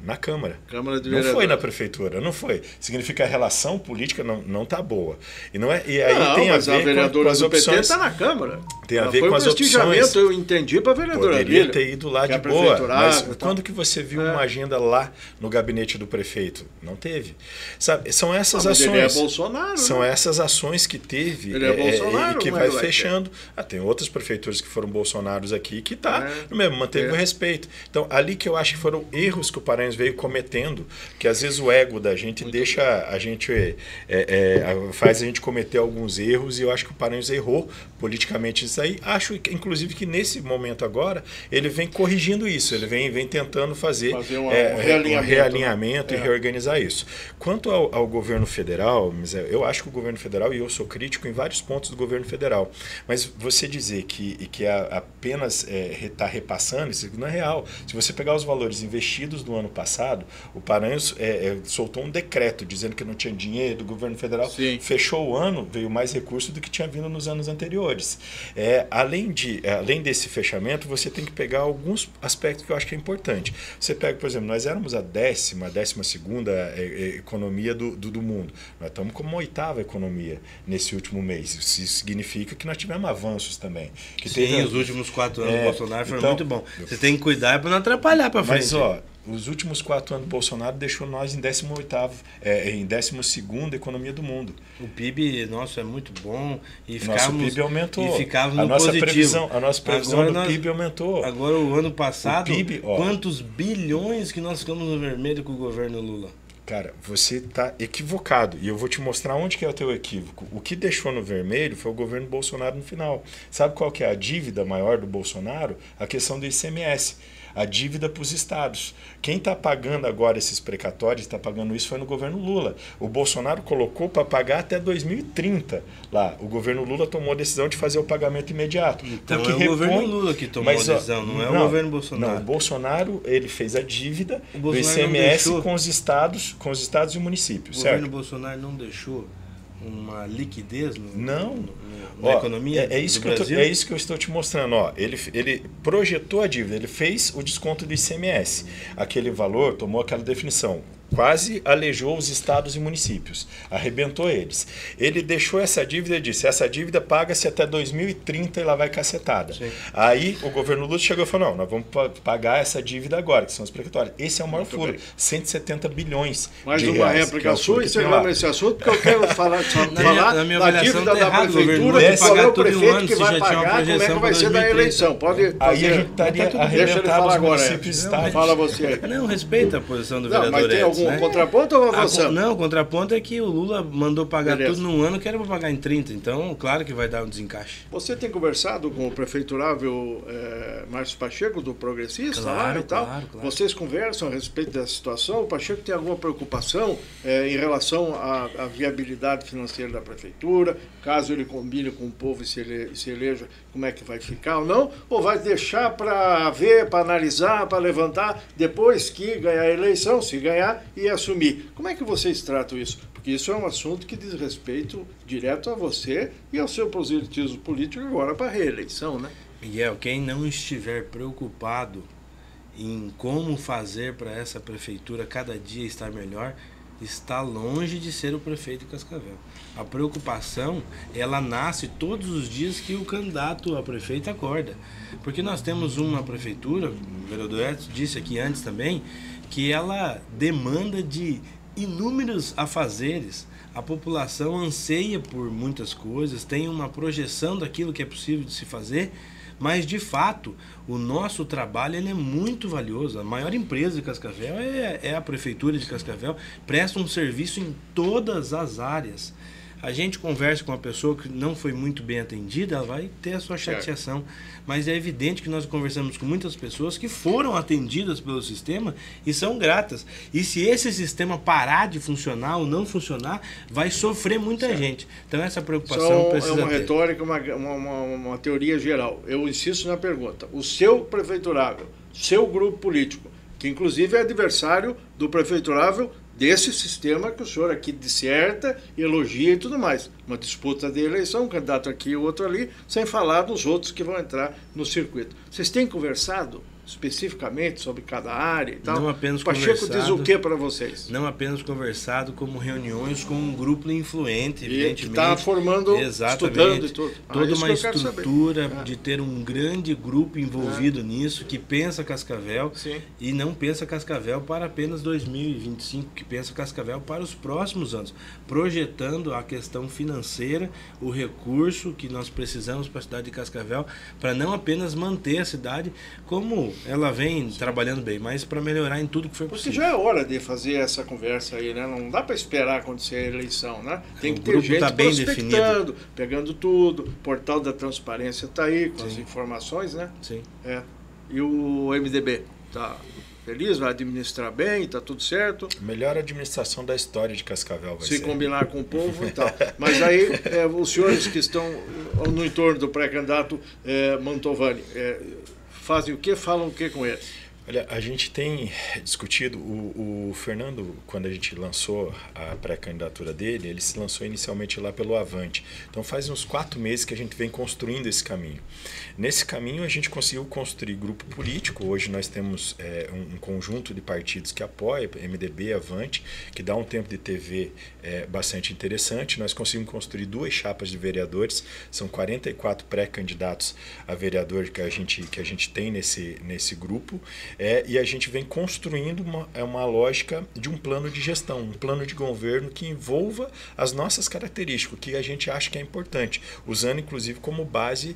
Na Câmara. Câmara de não foi na Prefeitura, não foi. Significa que a relação política não está boa. E, não é, e aí não, tem a ver com as opções. PT está na Câmara. Tem a ver com as opções. Eu entendi para a vereadora. Poderia ter ido lá de boa, mas quando que você viu uma agenda lá no gabinete do prefeito? Não teve. Sabe, são essas ações. Ele é Bolsonaro. São essas ações que teve ele é Bolsonaro, e que vai fechando. Tem outras prefeituras que foram Bolsonaros aqui que no mesmo, manteve o respeito. Então, ali que eu acho que foram erros que o Paranhos veio cometendo, que às vezes o ego da gente deixa a gente faz a gente cometer alguns erros, e eu acho que o Paranhos errou politicamente isso aí. Acho inclusive que nesse momento agora ele vem corrigindo isso, ele vem tentando fazer um realinhamento, né? E reorganizar isso. Quanto ao governo federal, eu acho que o governo federal, e eu sou crítico em vários pontos do governo federal, mas você dizer que apenas está repassando, isso não é real. Se você pegar os valores investidos do ano passado, o Paranhos soltou um decreto dizendo que não tinha dinheiro do governo federal. Sim. Fechou o ano, veio mais recurso do que tinha vindo nos anos anteriores. Além desse fechamento, você tem que pegar alguns aspectos que eu acho que é importante. Você pega, por exemplo, nós éramos a 12ª economia do mundo. Nós estamos como a 8ª economia nesse último mês. Isso significa que nós tivemos avanços também. Os últimos 4 anos do Bolsonaro foram muito bons. Você tem que cuidar para não atrapalhar para frente. Mas, os últimos 4 anos do Bolsonaro deixou nós em 12ª economia do mundo. O PIB nosso é muito bom e nosso PIB aumentou. E ficávamos a no nossa positivo. A nossa previsão do PIB aumentou. Agora, o ano passado, o PIB, quantos bilhões que nós ficamos no vermelho com o governo Lula? Cara, você está equivocado. E eu vou te mostrar onde que é o teu equívoco. O que deixou no vermelho foi o governo Bolsonaro no final. Sabe qual que é a dívida maior do Bolsonaro? A questão do ICMS. A dívida para os estados. Quem está pagando agora esses precatórios, está pagando isso, foi no governo Lula. O Bolsonaro colocou para pagar até 2030 lá. O governo Lula tomou a decisão de fazer o pagamento imediato. Então é o governo Lula que tomou a decisão, não é o governo Bolsonaro. Não, o Bolsonaro ele fez a dívida do ICMS com os estados e municípios. O governo Bolsonaro não deixou uma liquidez na economia é isso do Brasil? É isso que eu estou te mostrando. Ele projetou a dívida, ele fez o desconto do ICMS. Aquele valor tomou aquela definição. Quase aleijou os estados e municípios, arrebentou eles. Ele deixou essa dívida e disse, essa dívida paga-se até 2030 e lá vai cacetada. Sim. Aí o governo Lula chegou e falou, não, nós vamos pagar essa dívida agora, que são os precatórios. Esse é o maior furo, 170 bilhões Mais de uma reais. réplica sua, encerramos esse assunto, porque eu quero falar na minha da dívida da prefeitura, qual é o prefeito que vai pagar, como é que vai ser da eleição. Pode aí a gente estaria arrebentado os municípios e estados. Fala você aí. Não, respeita a posição do vereador. Mas tem algum contraponto ou avançando? Não, o contraponto é que o Lula mandou pagar tudo num ano, que era para pagar em 30. Então, claro que vai dar um desencaixe. Você tem conversado com o prefeiturável Márcio Pacheco, do Progressista, lá e tal? Claro. Vocês conversam a respeito dessa situação? O Pacheco tem alguma preocupação em relação à viabilidade financeira da prefeitura? Caso ele combine com o povo e se eleja, como é que vai ficar ou não? Ou vai deixar para ver, para analisar, para levantar, depois que ganhar a eleição, se ganhar, e assumir? Como é que vocês tratam isso? Porque isso é um assunto que diz respeito direto a você e ao seu proselitismo político agora para a reeleição, né? Miguel, quem não estiver preocupado em como fazer para essa prefeitura cada dia estar melhor, está longe de ser o prefeito de Cascavel. A preocupação, ela nasce todos os dias que o candidato a prefeito acorda. Porque nós temos uma prefeitura, o vereador Edson disse aqui antes também, que ela demanda de inúmeros afazeres. A população anseia por muitas coisas, tem uma projeção daquilo que é possível de se fazer, Mas, de fato, o nosso trabalho ele é muito valioso. A maior empresa de Cascavel é a Prefeitura de Cascavel, presta um serviço em todas as áreas. A gente conversa com uma pessoa que não foi muito bem atendida, ela vai ter a sua chateação. Mas é evidente que nós conversamos com muitas pessoas que foram atendidas pelo sistema e são gratas. E se esse sistema parar de funcionar ou não funcionar, vai sofrer muita gente. Então essa preocupação precisa ter. É uma retórica, uma teoria geral. Eu insisto na pergunta. O seu prefeiturável, seu grupo político, que inclusive é adversário do prefeiturável desse sistema que o senhor aqui disserta, elogia e tudo mais. Uma disputa de eleição, um candidato aqui e outro ali, sem falar dos outros que vão entrar no circuito. Vocês têm conversado especificamente sobre cada área e tal? Não apenas o Pacheco conversado, diz o que para vocês? Não apenas conversado, como reuniões com um grupo influente, evidentemente. Que está formando, estudando e tudo. Toda uma estrutura de ter um grande grupo envolvido nisso, que pensa Cascavel e não pensa Cascavel para apenas 2025, que pensa Cascavel para os próximos anos, projetando a questão financeira, o recurso que nós precisamos para a cidade de Cascavel, para não apenas manter a cidade como ela vem trabalhando bem, mas para melhorar em tudo que foi possível. Porque já é hora de fazer essa conversa aí, né? Não dá para esperar acontecer a eleição, né? Tem que ter gente bem definido, pegando tudo. O portal da transparência está aí com as informações, né? Sim. E o MDB está feliz, vai administrar bem, está tudo certo. Melhor administração da história de Cascavel vai ser. Se combinar com o povo e tal. Mas aí, os senhores que estão no entorno do pré-candidato Mantovani, fazem o quê? Falam o quê com ele? Olha, a gente tem discutido, o Fernando, quando a gente lançou a pré-candidatura dele, ele se lançou inicialmente lá pelo Avante. Então faz uns 4 meses que a gente vem construindo esse caminho. Nesse caminho a gente conseguiu construir grupo político. Hoje nós temos um conjunto de partidos que apoia, MDB, Avante, que dá um tempo de TV bastante interessante. Nós conseguimos construir 2 chapas de vereadores, são 44 pré-candidatos a vereador que a gente tem nesse grupo. E a gente vem construindo uma lógica de um plano de gestão, um plano de governo que envolva as nossas características, que a gente acha que é importante, usando inclusive como base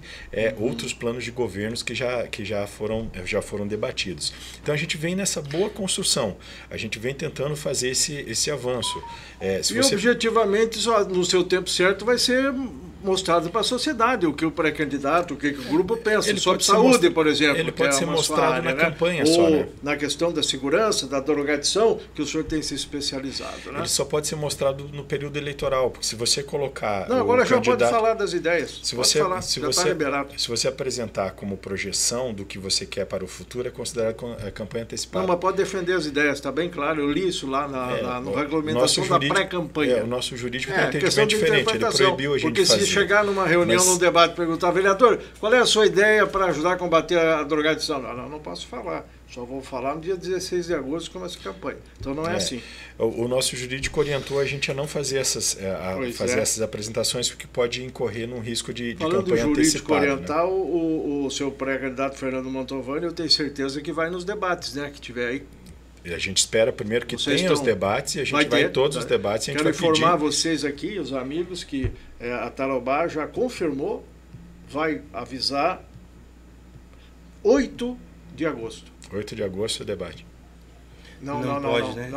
outros planos de governos que já foram debatidos. Então a gente vem nessa boa construção, a gente vem tentando fazer esse avanço. Objetivamente, no seu tempo certo, vai ser mostrado para a sociedade o que o pré-candidato, o que o grupo pensa sobre saúde, por exemplo. Ele pode ser mostrado na campanha só, né? Na questão da segurança, da drogadição, que o senhor tem se especializado. Né? Ele só pode ser mostrado no período eleitoral, porque se você colocar... Não, agora já pode falar das ideias. Se você apresentar como projeção do que você quer para o futuro, é considerado campanha antecipada. Não, mas pode defender as ideias, está bem claro. Eu li isso lá na regulamentação da pré-campanha. O nosso jurídico tem um entendimento diferente. Ele proibiu a gente fazer. Se chegar numa reunião, num debate, perguntar, vereador, qual é a sua ideia para ajudar a combater a drogadição? Não posso falar. Só vou falar no dia 16 de agosto, começa a campanha. Então não é assim. O nosso jurídico orientou a gente a não fazer essas apresentações, porque pode incorrer num risco de campanha antecipada. Falando do jurídico oriental, né? o seu pré-candidato Fernando Mantovani, eu tenho certeza que vai nos debates, né, que tiver aí. A gente espera primeiro que tenha os debates e a gente vai em todos os debates. Quero informar vocês aqui, os amigos, que a Tarobá já confirmou, vai avisar 8 de agosto. 8 de agosto é o debate. Não, né?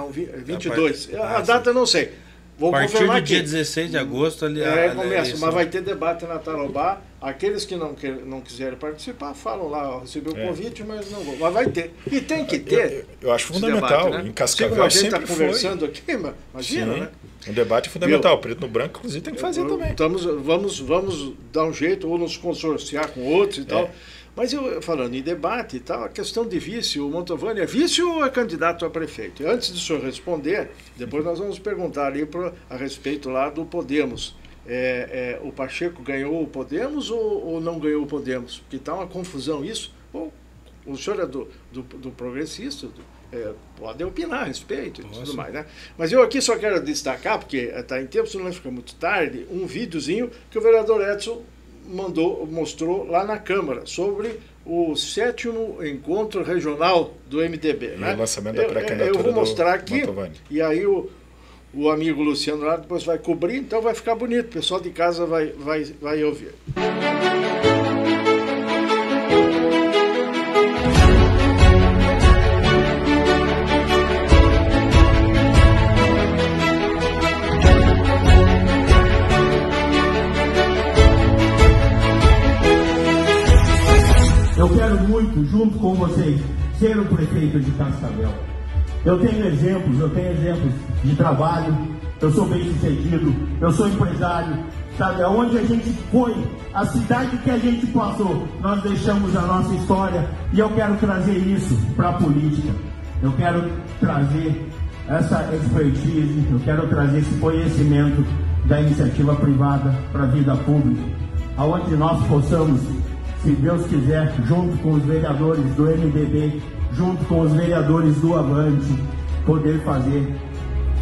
22. A data eu não sei. Vou confirmar aqui. A partir do dia 16 de agosto ali começa, mas vai ter debate na Tarobá. Aqueles que não quiserem participar, falam lá, recebeu o convite, mas não vou. Mas vai ter. E tem que ter. Eu acho fundamental. Debate, né? Em Cascavel a gente está conversando aqui, imagina, né? Um debate fundamental. O Preto no Branco, inclusive, tem que fazer também. Vamos dar um jeito, ou nos consorciar com outros e tal. Mas falando em debate e tal, a questão de vice, o Mantovani é vice ou é candidato a prefeito? Antes de o senhor responder, depois nós vamos perguntar ali a respeito lá do Podemos. O Pacheco ganhou o Podemos ou não ganhou o Podemos? Porque está uma confusão isso. O senhor é do progressista, pode opinar a respeito e tudo mais, né? Mas eu aqui só quero destacar, porque está em tempo, senão vai ficar muito tarde, um videozinho que o vereador Edson mostrou lá na Câmara sobre o 7º encontro regional do MDB. E né? O lançamento da pré-candidatura eu vou mostrar aqui, Mantovani. E aí o amigo Luciano lá depois vai cobrir, então vai ficar bonito, o pessoal de casa vai ouvir. Eu quero muito, junto com vocês, ser o prefeito de Cascavel. Eu tenho exemplos de trabalho, eu sou bem sucedido, eu sou empresário, sabe? Aonde a gente foi, a cidade que a gente passou, nós deixamos a nossa história e eu quero trazer isso para a política. Eu quero trazer essa expertise, eu quero trazer esse conhecimento da iniciativa privada para a vida pública, aonde nós possamos, se Deus quiser, junto com os vereadores do MDB, junto com os vereadores do Avante, poder fazer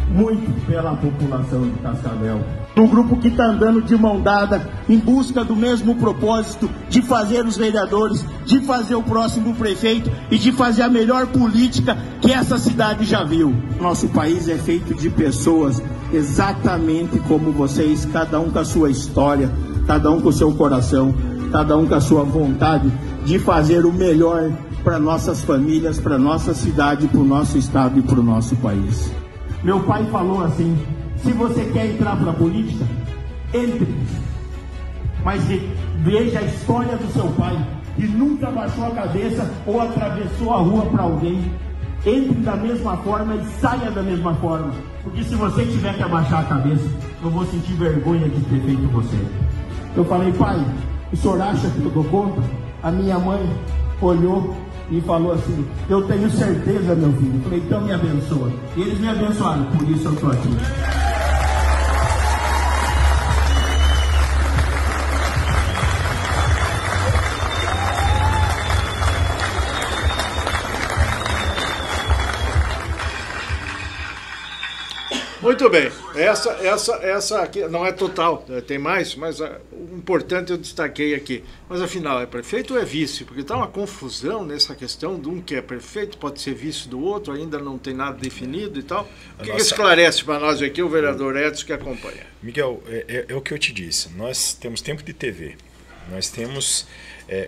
muito pela população de Cascavel. Um grupo que está andando de mão dada em busca do mesmo propósito de fazer os vereadores, de fazer o próximo prefeito e de fazer a melhor política que essa cidade já viu. Nosso país é feito de pessoas exatamente como vocês, cada um com a sua história, cada um com o seu coração, cada um com a sua vontade de fazer o melhor para nossas famílias, para nossa cidade, para o nosso estado e para o nosso país. Meu pai falou assim: se você quer entrar para a política, entre. Mas veja a história do seu pai, que nunca baixou a cabeça ou atravessou a rua para alguém. Entre da mesma forma e saia da mesma forma. Porque se você tiver que abaixar a cabeça, eu vou sentir vergonha de ter feito você. Eu falei: pai, o senhor acha que eu dou conta? A minha mãe olhou e falou assim: eu tenho certeza, meu filho. Eu falei: então me abençoa. E eles me abençoaram, por isso eu estou aqui. Muito bem, essa aqui não é total, tem mais, mas o importante eu destaquei aqui. Mas afinal, é prefeito ou é vice? Porque está uma confusão nessa questão de um que é prefeito, pode ser vice do outro, ainda não tem nada definido e tal. O que esclarece para nós aqui o vereador Edson que acompanha? Miguel, é o que eu te disse, nós temos tempo de TV, nós temos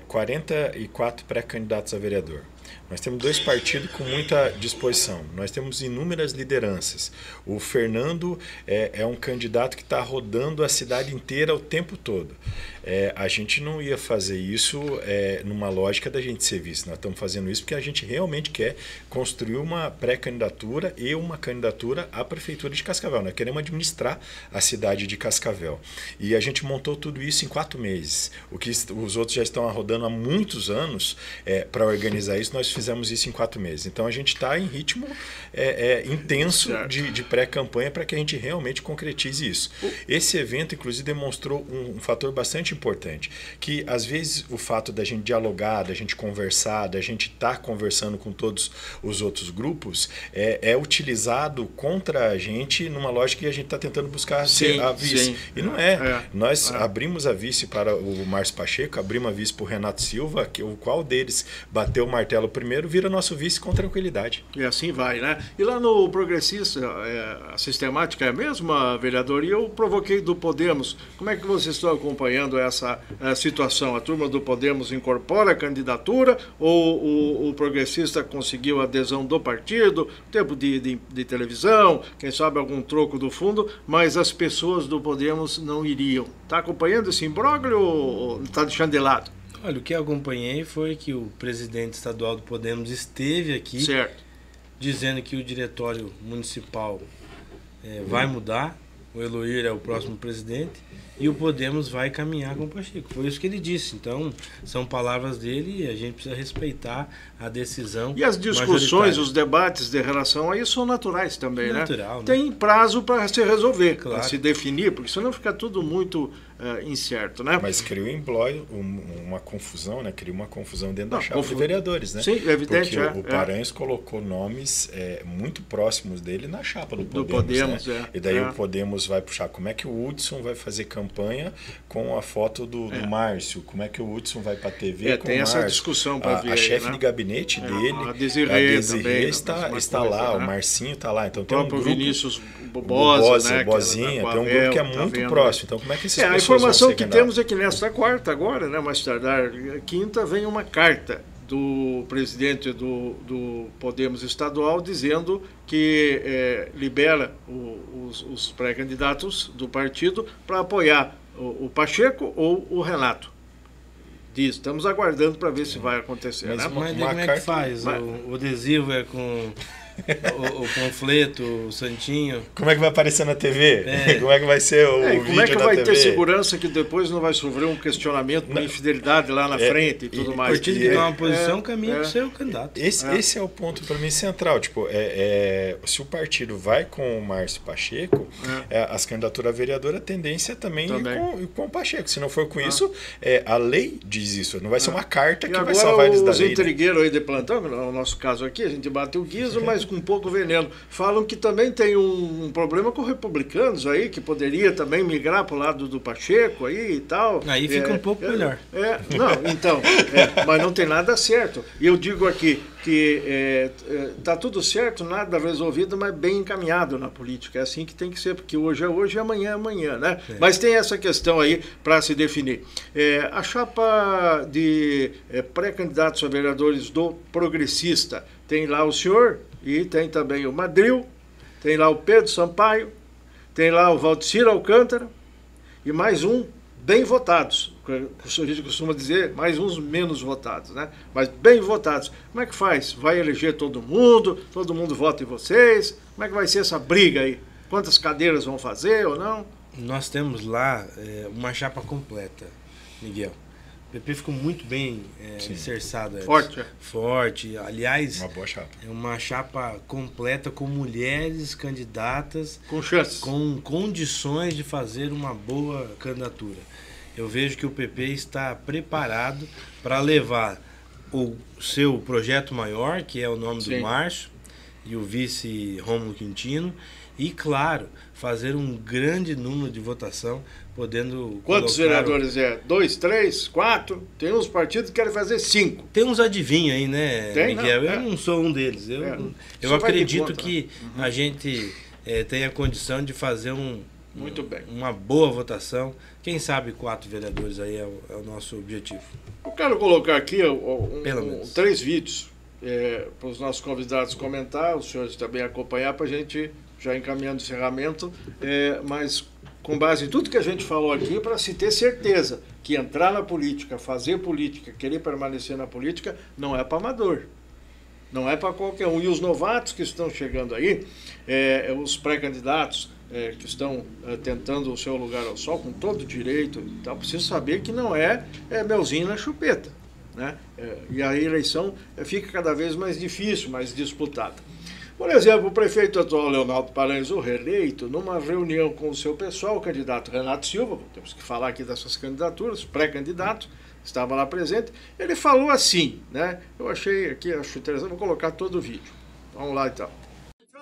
44 pré-candidatos a vereador. Nós temos 2 partidos com muita disposição. Nós temos inúmeras lideranças. O Fernando é um candidato que está rodando a cidade inteira o tempo todo. A gente não ia fazer isso numa lógica da gente ser vice. Nós estamos fazendo isso porque a gente realmente quer construir uma pré-candidatura e uma candidatura à Prefeitura de Cascavel. Nós queremos administrar a cidade de Cascavel. E a gente montou tudo isso em 4 meses. O que os outros já estão rodando há muitos anos para organizar isso, nós fizemos isso em 4 meses. Então a gente está em ritmo intenso de pré-campanha para que a gente realmente concretize isso. Esse evento, inclusive, demonstrou um fator bastante importante, que às vezes o fato da gente dialogar, da gente conversar, da gente estar conversando com todos os outros grupos, é utilizado contra a gente numa lógica que a gente está tentando buscar ser a vice. Sim. E não é. Nós abrimos a vice para o Márcio Pacheco, abrimos a vice para o Renato Silva, o qual deles bateu o martelo primeiro, vira nosso vice com tranquilidade. E assim vai, né? E lá no Progressista, a sistemática é a mesma, vereador? E eu provoquei do Podemos. Como é que vocês estão acompanhando essa situação? A turma do Podemos incorpora a candidatura ou o Progressista conseguiu a adesão do partido, tempo de televisão, quem sabe algum troco do fundo, mas as pessoas do Podemos não iriam? Está acompanhando esse imbróglio ou está deixando de lado? Olha, o que eu acompanhei foi que o presidente estadual do Podemos esteve aqui, certo, dizendo que o diretório municipal vai mudar, o Eloir é o próximo presidente e o Podemos vai caminhar com o Pacheco. Foi isso que ele disse. Então, são palavras dele e a gente precisa respeitar a decisão. E as discussões, os debates de relação a isso são naturais também, natural, né? Tem prazo para se resolver, claro, para se definir, porque senão fica tudo muito incerto, né? Mas criou uma confusão, né? Criou uma confusão dentro da chapa de vereadores, né? Sim, é evidente. Porque o Paranhos colocou nomes muito próximos dele na chapa do Podemos, né? E daí o Podemos vai puxar como é que o Hudson vai fazer campanha com a foto do Márcio, como é que o Hudson vai para a TV com tem o essa discussão para ver. A chefe de gabinete dele, a Desirê também, está lá, o Marcinho está lá. Então o tem um próprio grupo, Vinícius Bobosa, né? Bozinha, tem um grupo que é muito próximo. Então como é que esses pessoal informação que temos é que nesta quarta agora, né, mais tardar quinta, vem uma carta do presidente do Podemos estadual dizendo que libera os pré-candidatos do partido para apoiar o Pacheco ou o Renato. Diz, estamos aguardando para ver se vai acontecer. Mas, né? mas como é que faz? O adesivo é com o panfleto, o santinho. Como é que vai aparecer na TV? Como é que vai ser o vídeo como é que na vai TV? ter segurança que depois não vai sofrer um questionamento por infidelidade lá na frente e tudo mais? O partido que toma uma posição caminha para o seu candidato. Esse é o ponto para mim central. Tipo, se o partido vai com o Márcio Pacheco, as candidaturas a vereadora, a tendência também ir com o Pacheco. Se não for com isso, a lei diz isso. Não vai ser uma carta que vai salvar eles da lei. Os intrigueiros aí de plantão, no nosso caso aqui, a gente bate o guiso, mas com pouco veneno. Falam que também tem um problema com republicanos aí, que poderia também migrar para o lado do Pacheco aí e tal. Aí fica um pouco melhor. Mas não tem nada certo. E eu digo aqui que está tudo certo, nada resolvido, mas bem encaminhado na política. É assim que tem que ser, porque hoje é hoje e amanhã é amanhã, né? Mas tem essa questão aí para se definir. A chapa de pré-candidatos a vereadores do Progressista tem lá o senhor e tem também o Madril, tem lá o Pedro Sampaio, tem lá o Valdecir Alcântara e mais um bem votados. A gente costuma dizer mais uns menos votados, né? Mas bem votados. Como é que faz? Vai eleger todo mundo vota em vocês? Como é que vai ser essa briga aí? Quantas cadeiras vão fazer ou não? Nós temos lá uma chapa completa, Miguel. O PP ficou muito bem alicerçado. Forte. Aliás, uma boa chapa. É uma chapa completa com mulheres candidatas. Com chances. Com condições de fazer uma boa candidatura. Eu vejo que o PP está preparado para levar o seu projeto maior, que é o nome do Márcio, e o vice Rômulo Quintino. E, claro, fazer um grande número de votação, podendo... Quantos vereadores 2, 3, 4? Tem uns partidos que querem fazer 5. Tem uns adivinhos aí, né, Miguel? Eu não sou um deles. Eu acredito que a gente tenha condição de fazer muito bem. Uma boa votação. Quem sabe 4 vereadores aí é o nosso objetivo. Eu quero colocar aqui 3 vídeos para os nossos convidados comentar, os senhores também acompanhar, para a gente... já encaminhando o encerramento, mas com base em tudo que a gente falou aqui, para se ter certeza que entrar na política, fazer política, querer permanecer na política, não é para amador, não é para qualquer um. E os novatos que estão chegando aí, os pré-candidatos que estão tentando o seu lugar ao sol, com todo direito, então, preciso saber que não é melzinho na chupeta, né? E a eleição fica cada vez mais difícil, mais disputada. Por exemplo, o prefeito atual Leonardo Paranhos, o reeleito, numa reunião com o seu pessoal, o candidato Renato Silva, temos que falar aqui dessas candidaturas, pré-candidato, estava lá presente, ele falou assim, né? Eu achei aqui, acho interessante, vou colocar todo o vídeo. Vamos lá então.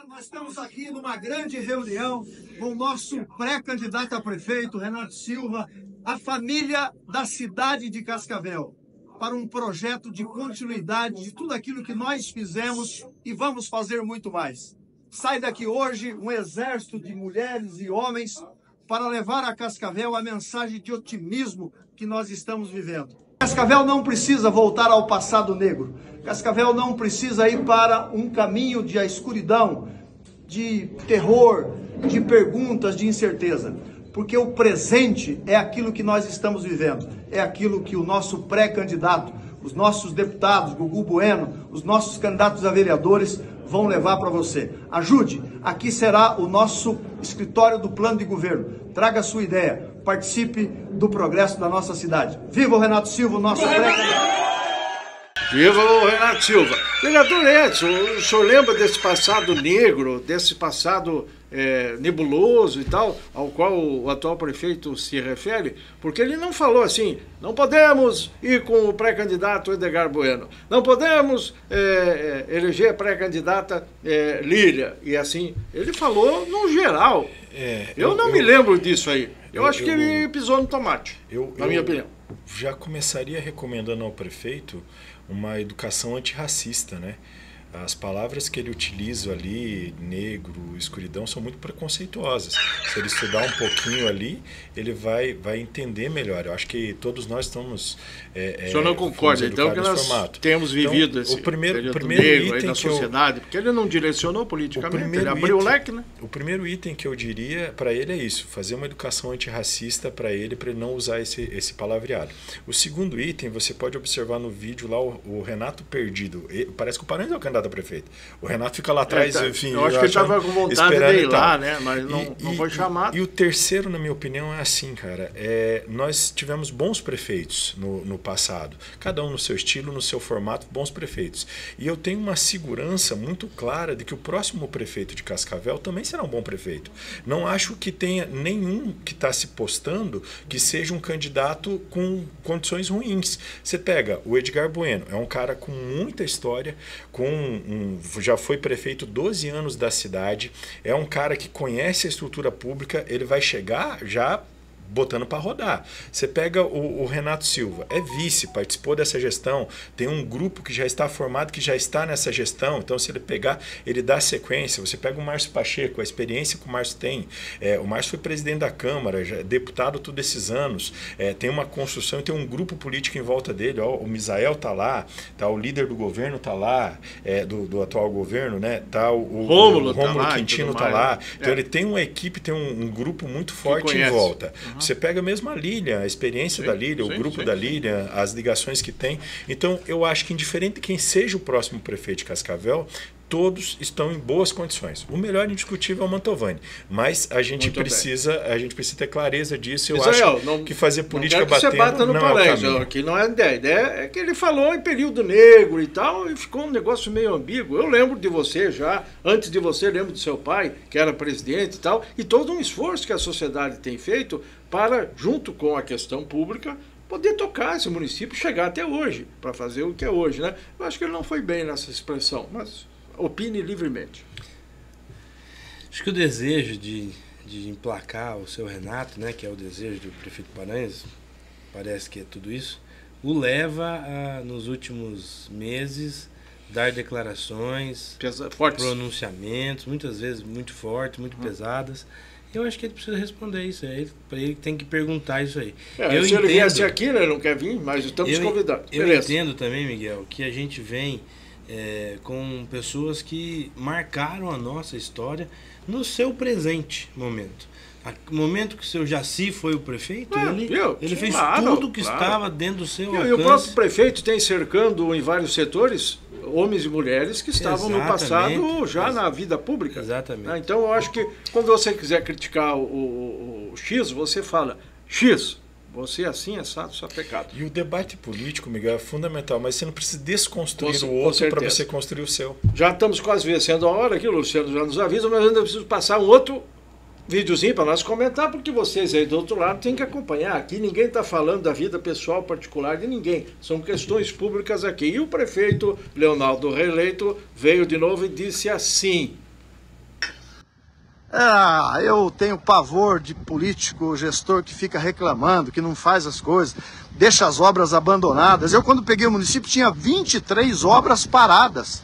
Nós estamos aqui numa grande reunião com o nosso pré-candidato a prefeito, Renato Silva, a família da cidade de Cascavel, para um projeto de continuidade de tudo aquilo que nós fizemos e vamos fazer muito mais. Sai daqui hoje um exército de mulheres e homens para levar a Cascavel a mensagem de otimismo que nós estamos vivendo. Cascavel não precisa voltar ao passado negro. Cascavel não precisa ir para um caminho de escuridão, de terror, de perguntas, de incerteza. Porque o presente é aquilo que nós estamos vivendo, é aquilo que o nosso pré-candidato, os nossos deputados, Gugu Bueno, os nossos candidatos a vereadores vão levar para você. Ajude, aqui será o nosso escritório do plano de governo. Traga a sua ideia, participe do progresso da nossa cidade. Viva o Renato Silva, o nosso pré-candidato! Viva o Renato Silva! Vereador Edson, o senhor lembra desse passado negro, desse passado nebuloso e tal, ao qual o atual prefeito se refere? Porque ele não falou assim, não podemos ir com o pré-candidato Edgar Bueno, não podemos eleger a pré-candidata Lília, e assim, ele falou no geral. Eu não me lembro disso aí. Eu acho que ele pisou no tomate, na minha opinião. Já começaria recomendando ao prefeito uma educação antirracista, né? as palavras que ele utiliza ali, negro, escuridão, são muito preconceituosas. Se ele estudar um pouquinho ali, ele vai entender melhor. Eu acho que todos nós estamos... o senhor não concorda, então, que nós temos vivido esse primeiro negro aí item na sociedade, porque ele não direcionou politicamente, ele abriu o leque, né? O primeiro item que eu diria para ele é isso, fazer uma educação antirracista para ele não usar esse palavreado. O segundo item, você pode observar no vídeo lá o Renato Perdido. Parece que o Paranhos é o candidato a prefeito. O Renato fica lá atrás, enfim... Eu acho que ele estava com vontade de ir lá, né? Mas não foi chamado. E o terceiro, na minha opinião, é assim, cara. Nós tivemos bons prefeitos no passado. Cada um no seu estilo, no seu formato, bons prefeitos. E eu tenho uma segurança muito clara de que o próximo prefeito de Cascavel também será um bom prefeito. Não acho que tenha nenhum que está se postando que seja um candidato com condições ruins. Você pega o Edgar Bueno, é um cara com muita história, já foi prefeito 12 anos da cidade, é um cara que conhece a estrutura pública, ele vai chegar já botando para rodar. Você pega o Renato Silva, é vice, participou dessa gestão, tem um grupo que já está formado, que já está nessa gestão, então se ele pegar, ele dá sequência. Você pega o Márcio Pacheco, a experiência que o Márcio tem, o Márcio foi presidente da Câmara, já, deputado todos esses anos, tem uma construção, tem um grupo político em volta dele, ó, o Misael tá lá, tá, o líder do governo tá lá, do atual governo, né, tá o Rômulo Quintino tá lá, então ele tem uma equipe, tem um grupo muito forte em volta. Você pega mesmo a Lilian, a experiência da Lilian, o grupo da Lilian, as ligações que tem. Então, eu acho que indiferente de quem seja o próximo prefeito de Cascavel, todos estão em boas condições. O melhor indiscutível é o Mantovani, mas a gente precisa ter clareza disso. Eu acho que fazer política batendo não bata no palestra. Aqui não é a ideia é que ele falou em período negro e tal, e ficou um negócio meio ambíguo. Eu lembro de você já, antes de você, lembro do seu pai, que era presidente e tal, e todo um esforço que a sociedade tem feito para, junto com a questão pública, poder tocar esse município e chegar até hoje, para fazer o que é hoje, né? Eu acho que ele não foi bem nessa expressão, mas opine livremente. Acho que o desejo de emplacar o seu Renato, né, que é o desejo do prefeito Paranhos, parece que é tudo isso, o leva a, nos últimos meses, dar declarações, fortes, pronunciamentos, muitas vezes muito fortes, muito pesadas. Eu acho que ele precisa responder isso aí. Ele tem que perguntar isso aí. Se ele viesse aqui, né, ele não quer vir, mas estamos convidados. Eu entendo também, Miguel, que a gente vem com pessoas que marcaram a nossa história no seu presente momento. No momento que o seu Jaci foi o prefeito, ele fez tudo que estava dentro do seu alcance. E o próprio prefeito tem cercando em vários setores homens e mulheres que estavam no passado já na vida pública. Exatamente. Então eu acho que quando você quiser criticar o X, você fala X, você assim, assado, só pecado. E o debate político, Miguel, é fundamental, mas você não precisa desconstruir o outro para você construir o seu. Já estamos quase vencendo a hora aqui, o Luciano já nos avisa, mas ainda preciso passar um outro videozinho para nós comentar, porque vocês aí do outro lado têm que acompanhar. Aqui ninguém está falando da vida pessoal particular de ninguém. São questões públicas aqui. E o prefeito Leonardo reeleito veio de novo e disse assim: eu tenho pavor de político, gestor que fica reclamando, que não faz as coisas, deixa as obras abandonadas. Eu, quando peguei o município, tinha 23 obras paradas.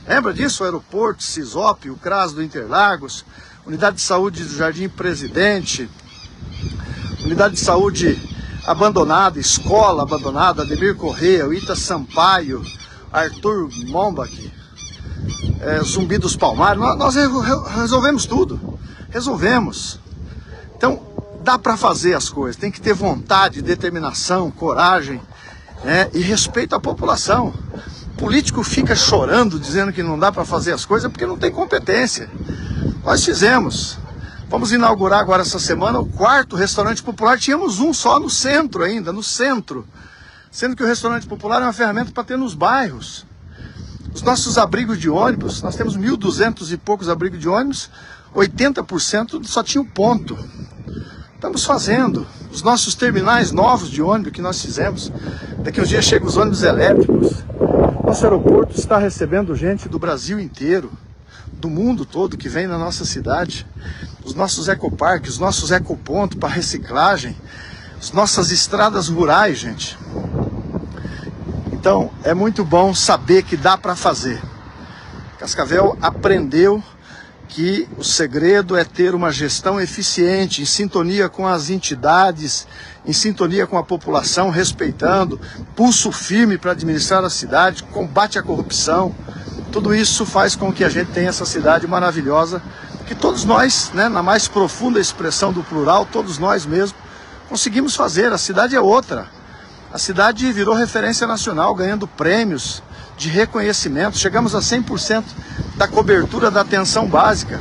Lembra disso? O aeroporto, CISOP, o CRAS do Interlagos, Unidade de Saúde do Jardim Presidente, Unidade de Saúde abandonada, escola abandonada, Ademir Correia, o Ita Sampaio, Arthur Mombach, Zumbi dos Palmares. Nós resolvemos tudo, resolvemos. Então, dá para fazer as coisas, tem que ter vontade, determinação, coragem, né, e respeito à população. O político fica chorando, dizendo que não dá para fazer as coisas porque não tem competência. Nós fizemos. Vamos inaugurar agora essa semana o 4º restaurante popular. Tínhamos um só no centro ainda, no centro. Sendo que o restaurante popular é uma ferramenta para ter nos bairros. Os nossos abrigos de ônibus, nós temos 1.200 e poucos abrigos de ônibus, 80% só tinha o ponto. Estamos fazendo. Os nossos terminais novos de ônibus que nós fizemos, daqui uns dias chegam os ônibus elétricos. Nosso aeroporto está recebendo gente do Brasil inteiro, do mundo todo que vem na nossa cidade. Os nossos ecoparques, os nossos ecopontos para reciclagem, as nossas estradas rurais, gente. Então, é muito bom saber que dá para fazer. Cascavel aprendeu que o segredo é ter uma gestão eficiente, em sintonia com as entidades, em sintonia com a população, respeitando, pulso firme para administrar a cidade, combate à corrupção. Tudo isso faz com que a gente tenha essa cidade maravilhosa, que todos nós, né, na mais profunda expressão do plural, todos nós mesmos, conseguimos fazer. A cidade é outra. A cidade virou referência nacional, ganhando prêmios de reconhecimento. Chegamos a 100% da cobertura da atenção básica.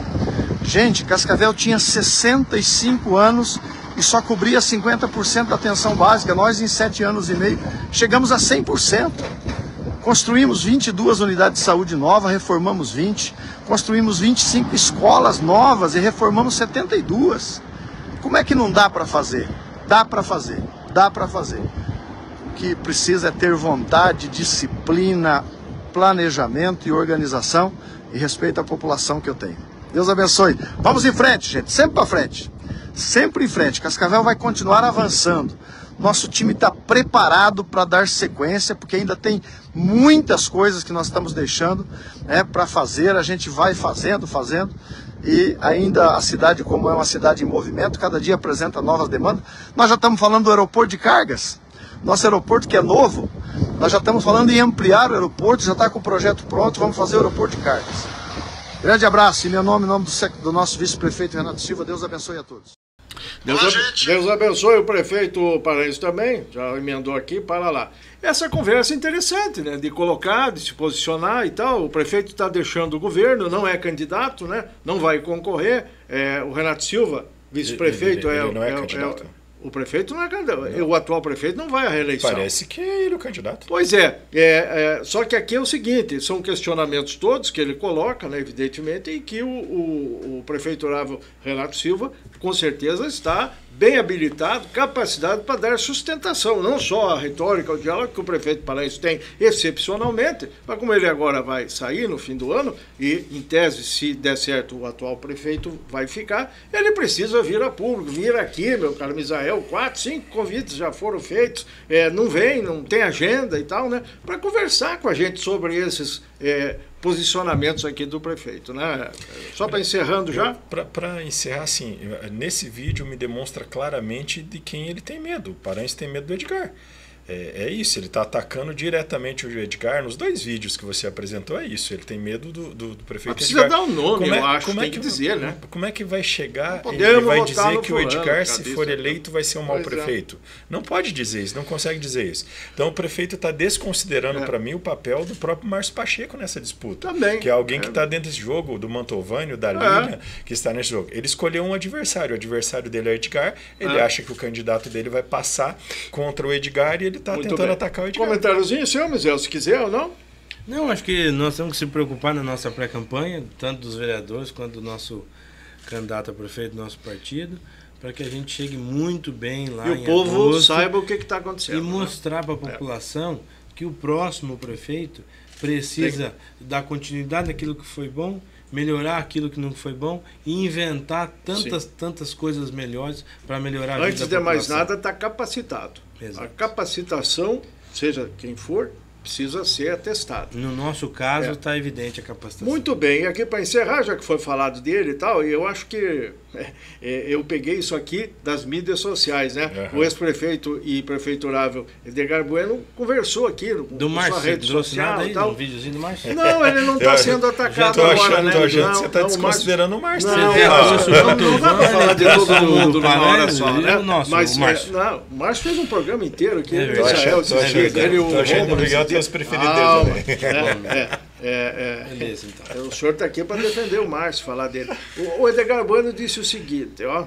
Gente, Cascavel tinha 65 anos e só cobria 50% da atenção básica. Nós, em 7 anos e meio, chegamos a 100%. Construímos 22 unidades de saúde novas, reformamos 20. Construímos 25 escolas novas e reformamos 72. Como é que não dá para fazer? Dá para fazer, dá para fazer. O que precisa é ter vontade, disciplina, planejamento e organização e respeito à população que eu tenho. Deus abençoe. Vamos em frente, gente, sempre para frente. Sempre em frente. Cascavel vai continuar avançando. Nosso time está preparado para dar sequência, porque ainda tem muitas coisas que nós estamos deixando, né, para fazer. A gente vai fazendo. E ainda a cidade, como é uma cidade em movimento, cada dia apresenta novas demandas. Nós já estamos falando do aeroporto de cargas. Nosso aeroporto que é novo, nós já estamos falando em ampliar o aeroporto, já está com o projeto pronto, vamos fazer o aeroporto de cargas. Grande abraço, em meu nome, em nome do nosso vice-prefeito Renato Silva, Deus abençoe a todos. Deus abençoe o prefeito Paraense também, já emendou aqui, para lá. Essa conversa é interessante, né, de colocar, de se posicionar e tal. O prefeito está deixando o governo, não é candidato, né, não vai concorrer. O Renato Silva, vice-prefeito, ele não é candidato. O prefeito não é candidato. O atual prefeito não vai à reeleição. Parece que é ele o candidato. Pois só que aqui é o seguinte, são questionamentos todos que ele coloca, né, evidentemente, e que o prefeito Renato Silva, com certeza, está bem habilitado, capacitado para dar sustentação, não só a retórica, o diálogo que o prefeito Paraense tem excepcionalmente, mas como ele agora vai sair no fim do ano, e em tese, se der certo, o atual prefeito vai ficar, ele precisa vir a público, vir aqui, meu caro Misael, 4, 5 convites já foram feitos, não vem, não tem agenda e tal, né, para conversar com a gente sobre esses posicionamentos aqui do prefeito, né? Só para encerrando já? Para encerrar, assim, nesse vídeo me demonstra claramente de quem ele tem medo. O Paraense tem medo do Edgar. É isso, ele está atacando diretamente o Edgar. Nos 2 vídeos que você apresentou, é isso. Ele tem medo do prefeito precisa Edgar. Precisa dar um nome, eu acho, tem que dizer, né? Como é que vai chegar e vai dizer que o Edgar, se for eleito, vai ser um mau prefeito? Não pode dizer isso, não consegue dizer isso. Então o prefeito está desconsiderando, para mim, o papel do próprio Márcio Pacheco nessa disputa. Também. Que é alguém que está dentro desse jogo, do Mantovani, da Lina, que está nesse jogo. Ele escolheu um adversário. O adversário dele é o Edgar. Ele acha que o candidato dele vai passar contra o Edgar e ele está tentando atacar o Edgar. Comentáriozinho, senhor Misael, se quiser ou não? Não, acho que nós temos que se preocupar na nossa pré-campanha, tanto dos vereadores quanto do nosso candidato a prefeito do nosso partido, para que a gente chegue muito bem lá e o povo saiba o que está acontecendo. E mostrar para a população que o próximo prefeito precisa dar continuidade naquilo que foi bom, melhorar aquilo que não foi bom e inventar tantas coisas melhores para melhorar a vida da população. Antes de mais nada, está capacitado. Exato. A capacitação, seja quem for, precisa ser atestado. No nosso caso, está evidente a capacitação. Muito bem, aqui para encerrar, já que foi falado dele e tal, eu acho que eu peguei isso aqui das mídias sociais, né? O ex-prefeito e prefeiturável Edgar Bueno conversou aqui do Márcio, sua rede social e tal. Um videozinho do Márcio? Não, ele não está sendo atacado agora, né? Você está desconsiderando o Márcio. Não dá para falar de todo mundo numa hora só, né? Mas o Márcio fez um programa inteiro aqui. O Miguel tem os preferidos dele também. Beleza, então. O senhor está aqui para defender o Márcio, falar dele. O Edgar Bueno disse o seguinte, ó.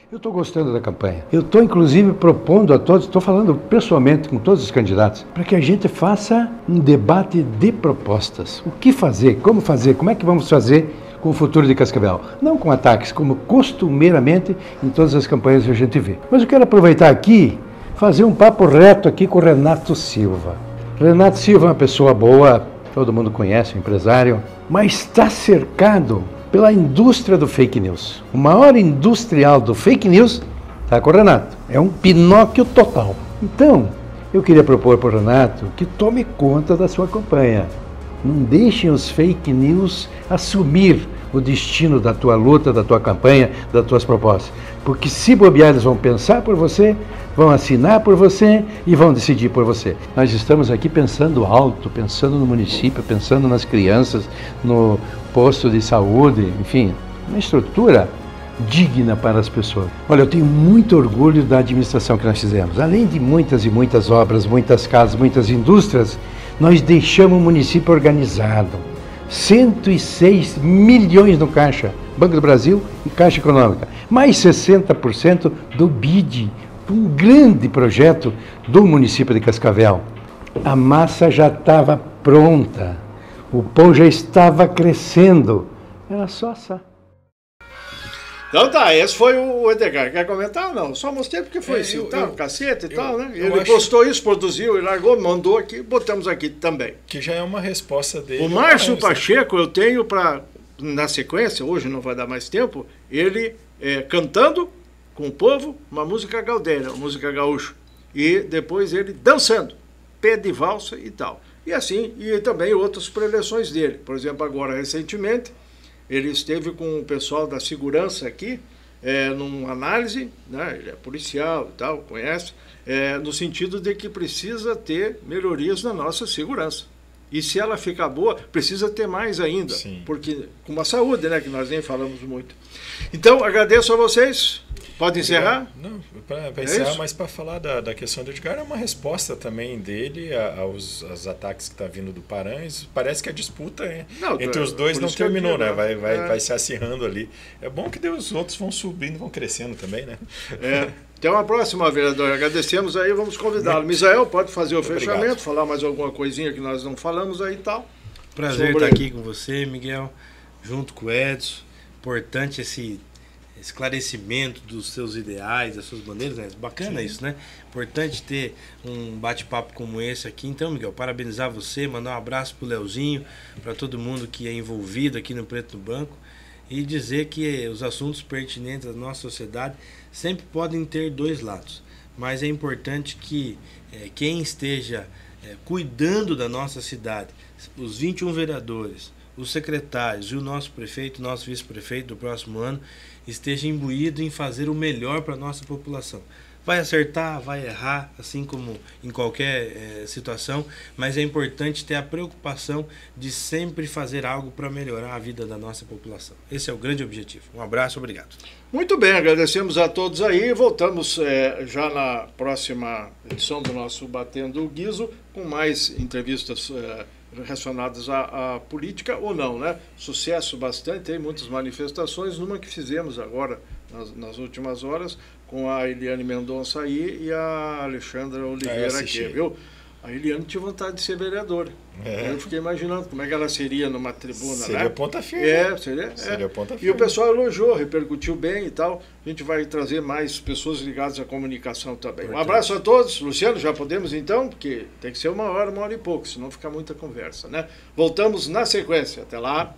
Eu estou gostando da campanha. Eu estou, inclusive, propondo a todos, estou falando pessoalmente com todos os candidatos, para que a gente faça um debate de propostas. O que fazer, como é que vamos fazer com o futuro de Cascavel. Não com ataques, como costumeiramente em todas as campanhas que a gente vê. Mas eu quero aproveitar aqui, fazer um papo reto aqui com o Renato Silva. Renato Silva é uma pessoa boa, todo mundo conhece, um empresário, mas está cercado pela indústria do fake news. O maior industrial do fake news está com o Renato. É um Pinóquio total. Então, eu queria propor para o Renato que tome conta da sua campanha. Não deixem os fake news assumir o destino da tua luta, da tua campanha, das tuas propostas. Porque se bobear, eles vão pensar por você, vão assinar por você e vão decidir por você. Nós estamos aqui pensando alto, pensando no município, pensando nas crianças, no posto de saúde, enfim, uma estrutura digna para as pessoas. Olha, eu tenho muito orgulho da administração que nós fizemos. Além de muitas e muitas obras, muitas casas, muitas indústrias, nós deixamos o município organizado. 106 milhões no Caixa, Banco do Brasil e Caixa Econômica. Mais 60% do BID, um grande projeto do município de Cascavel. A massa já estava pronta, o pão já estava crescendo, era só assar. Então tá, esse foi o Edgar. Quer comentar ou não? Só mostrei porque foi assim, cacete e tal, né? Ele postou isso, produziu, ele largou, mandou aqui, botamos aqui também. Que já é uma resposta dele. O Márcio Pacheco, eu tenho para, na sequência, hoje não vai dar mais tempo, ele cantando com o povo uma música gaudéria, uma música gaúcha. E depois ele dançando, pé de valsa e tal. E assim, e também outras preleções dele. Por exemplo, agora, recentemente, ele esteve com o pessoal da segurança aqui, numa análise, né, ele é policial e tal, conhece, no sentido de que precisa ter melhorias na nossa segurança. E se ela ficar boa, precisa ter mais ainda. Sim. Porque com a saúde, né, que nós nem falamos muito. Então, agradeço a vocês. Pode encerrar? Não, para encerrar, mas para falar da questão do Edgar, é uma resposta também dele aos ataques que está vindo do Paranhos. Parece que a disputa entre os dois não terminou, né? Vai se acirrando ali. É bom que os outros vão subindo, vão crescendo também, né? Até uma próxima, vereador. Agradecemos aí, vamos convidá-lo. Misael, pode fazer o fechamento, falar mais alguma coisinha que nós não falamos aí e tal. Prazer estar aqui com você, Miguel, junto com o Edson. Importante esse esclarecimento dos seus ideais, das suas bandeiras, né? Bacana. Sim. Isso, né? Importante ter um bate-papo como esse aqui. Então, Miguel, parabenizar você, mandar um abraço pro Leozinho, para todo mundo que é envolvido aqui no Preto no Branco e dizer que os assuntos pertinentes da nossa sociedade sempre podem ter dois lados, mas é importante que quem esteja cuidando da nossa cidade, os 21 vereadores, os secretários e o nosso prefeito, nosso vice-prefeito do próximo ano, esteja imbuído em fazer o melhor para a nossa população. Vai acertar, vai errar, assim como em qualquer situação, mas é importante ter a preocupação de sempre fazer algo para melhorar a vida da nossa população. Esse é o grande objetivo. Um abraço, obrigado. Muito bem, agradecemos a todos aí. Voltamos já na próxima edição do nosso Batendo o Guizo, com mais entrevistas relacionadas à política ou não, né? Sucesso bastante, tem muitas manifestações, numa que fizemos agora nas últimas horas com a Eliane Mendonça aí e a Alexandra Oliveira aqui, viu? A Eliane tinha vontade de ser vereadora. Eu fiquei imaginando como é que ela seria numa tribuna, seria, né? Ponta firme. Seria ponta firme. E o pessoal elogiou, repercutiu bem e tal. A gente vai trazer mais pessoas ligadas à comunicação também. Um abraço a todos. Luciano, já podemos então? Porque tem que ser uma hora e pouco, senão fica muita conversa, né? Voltamos na sequência. Até lá.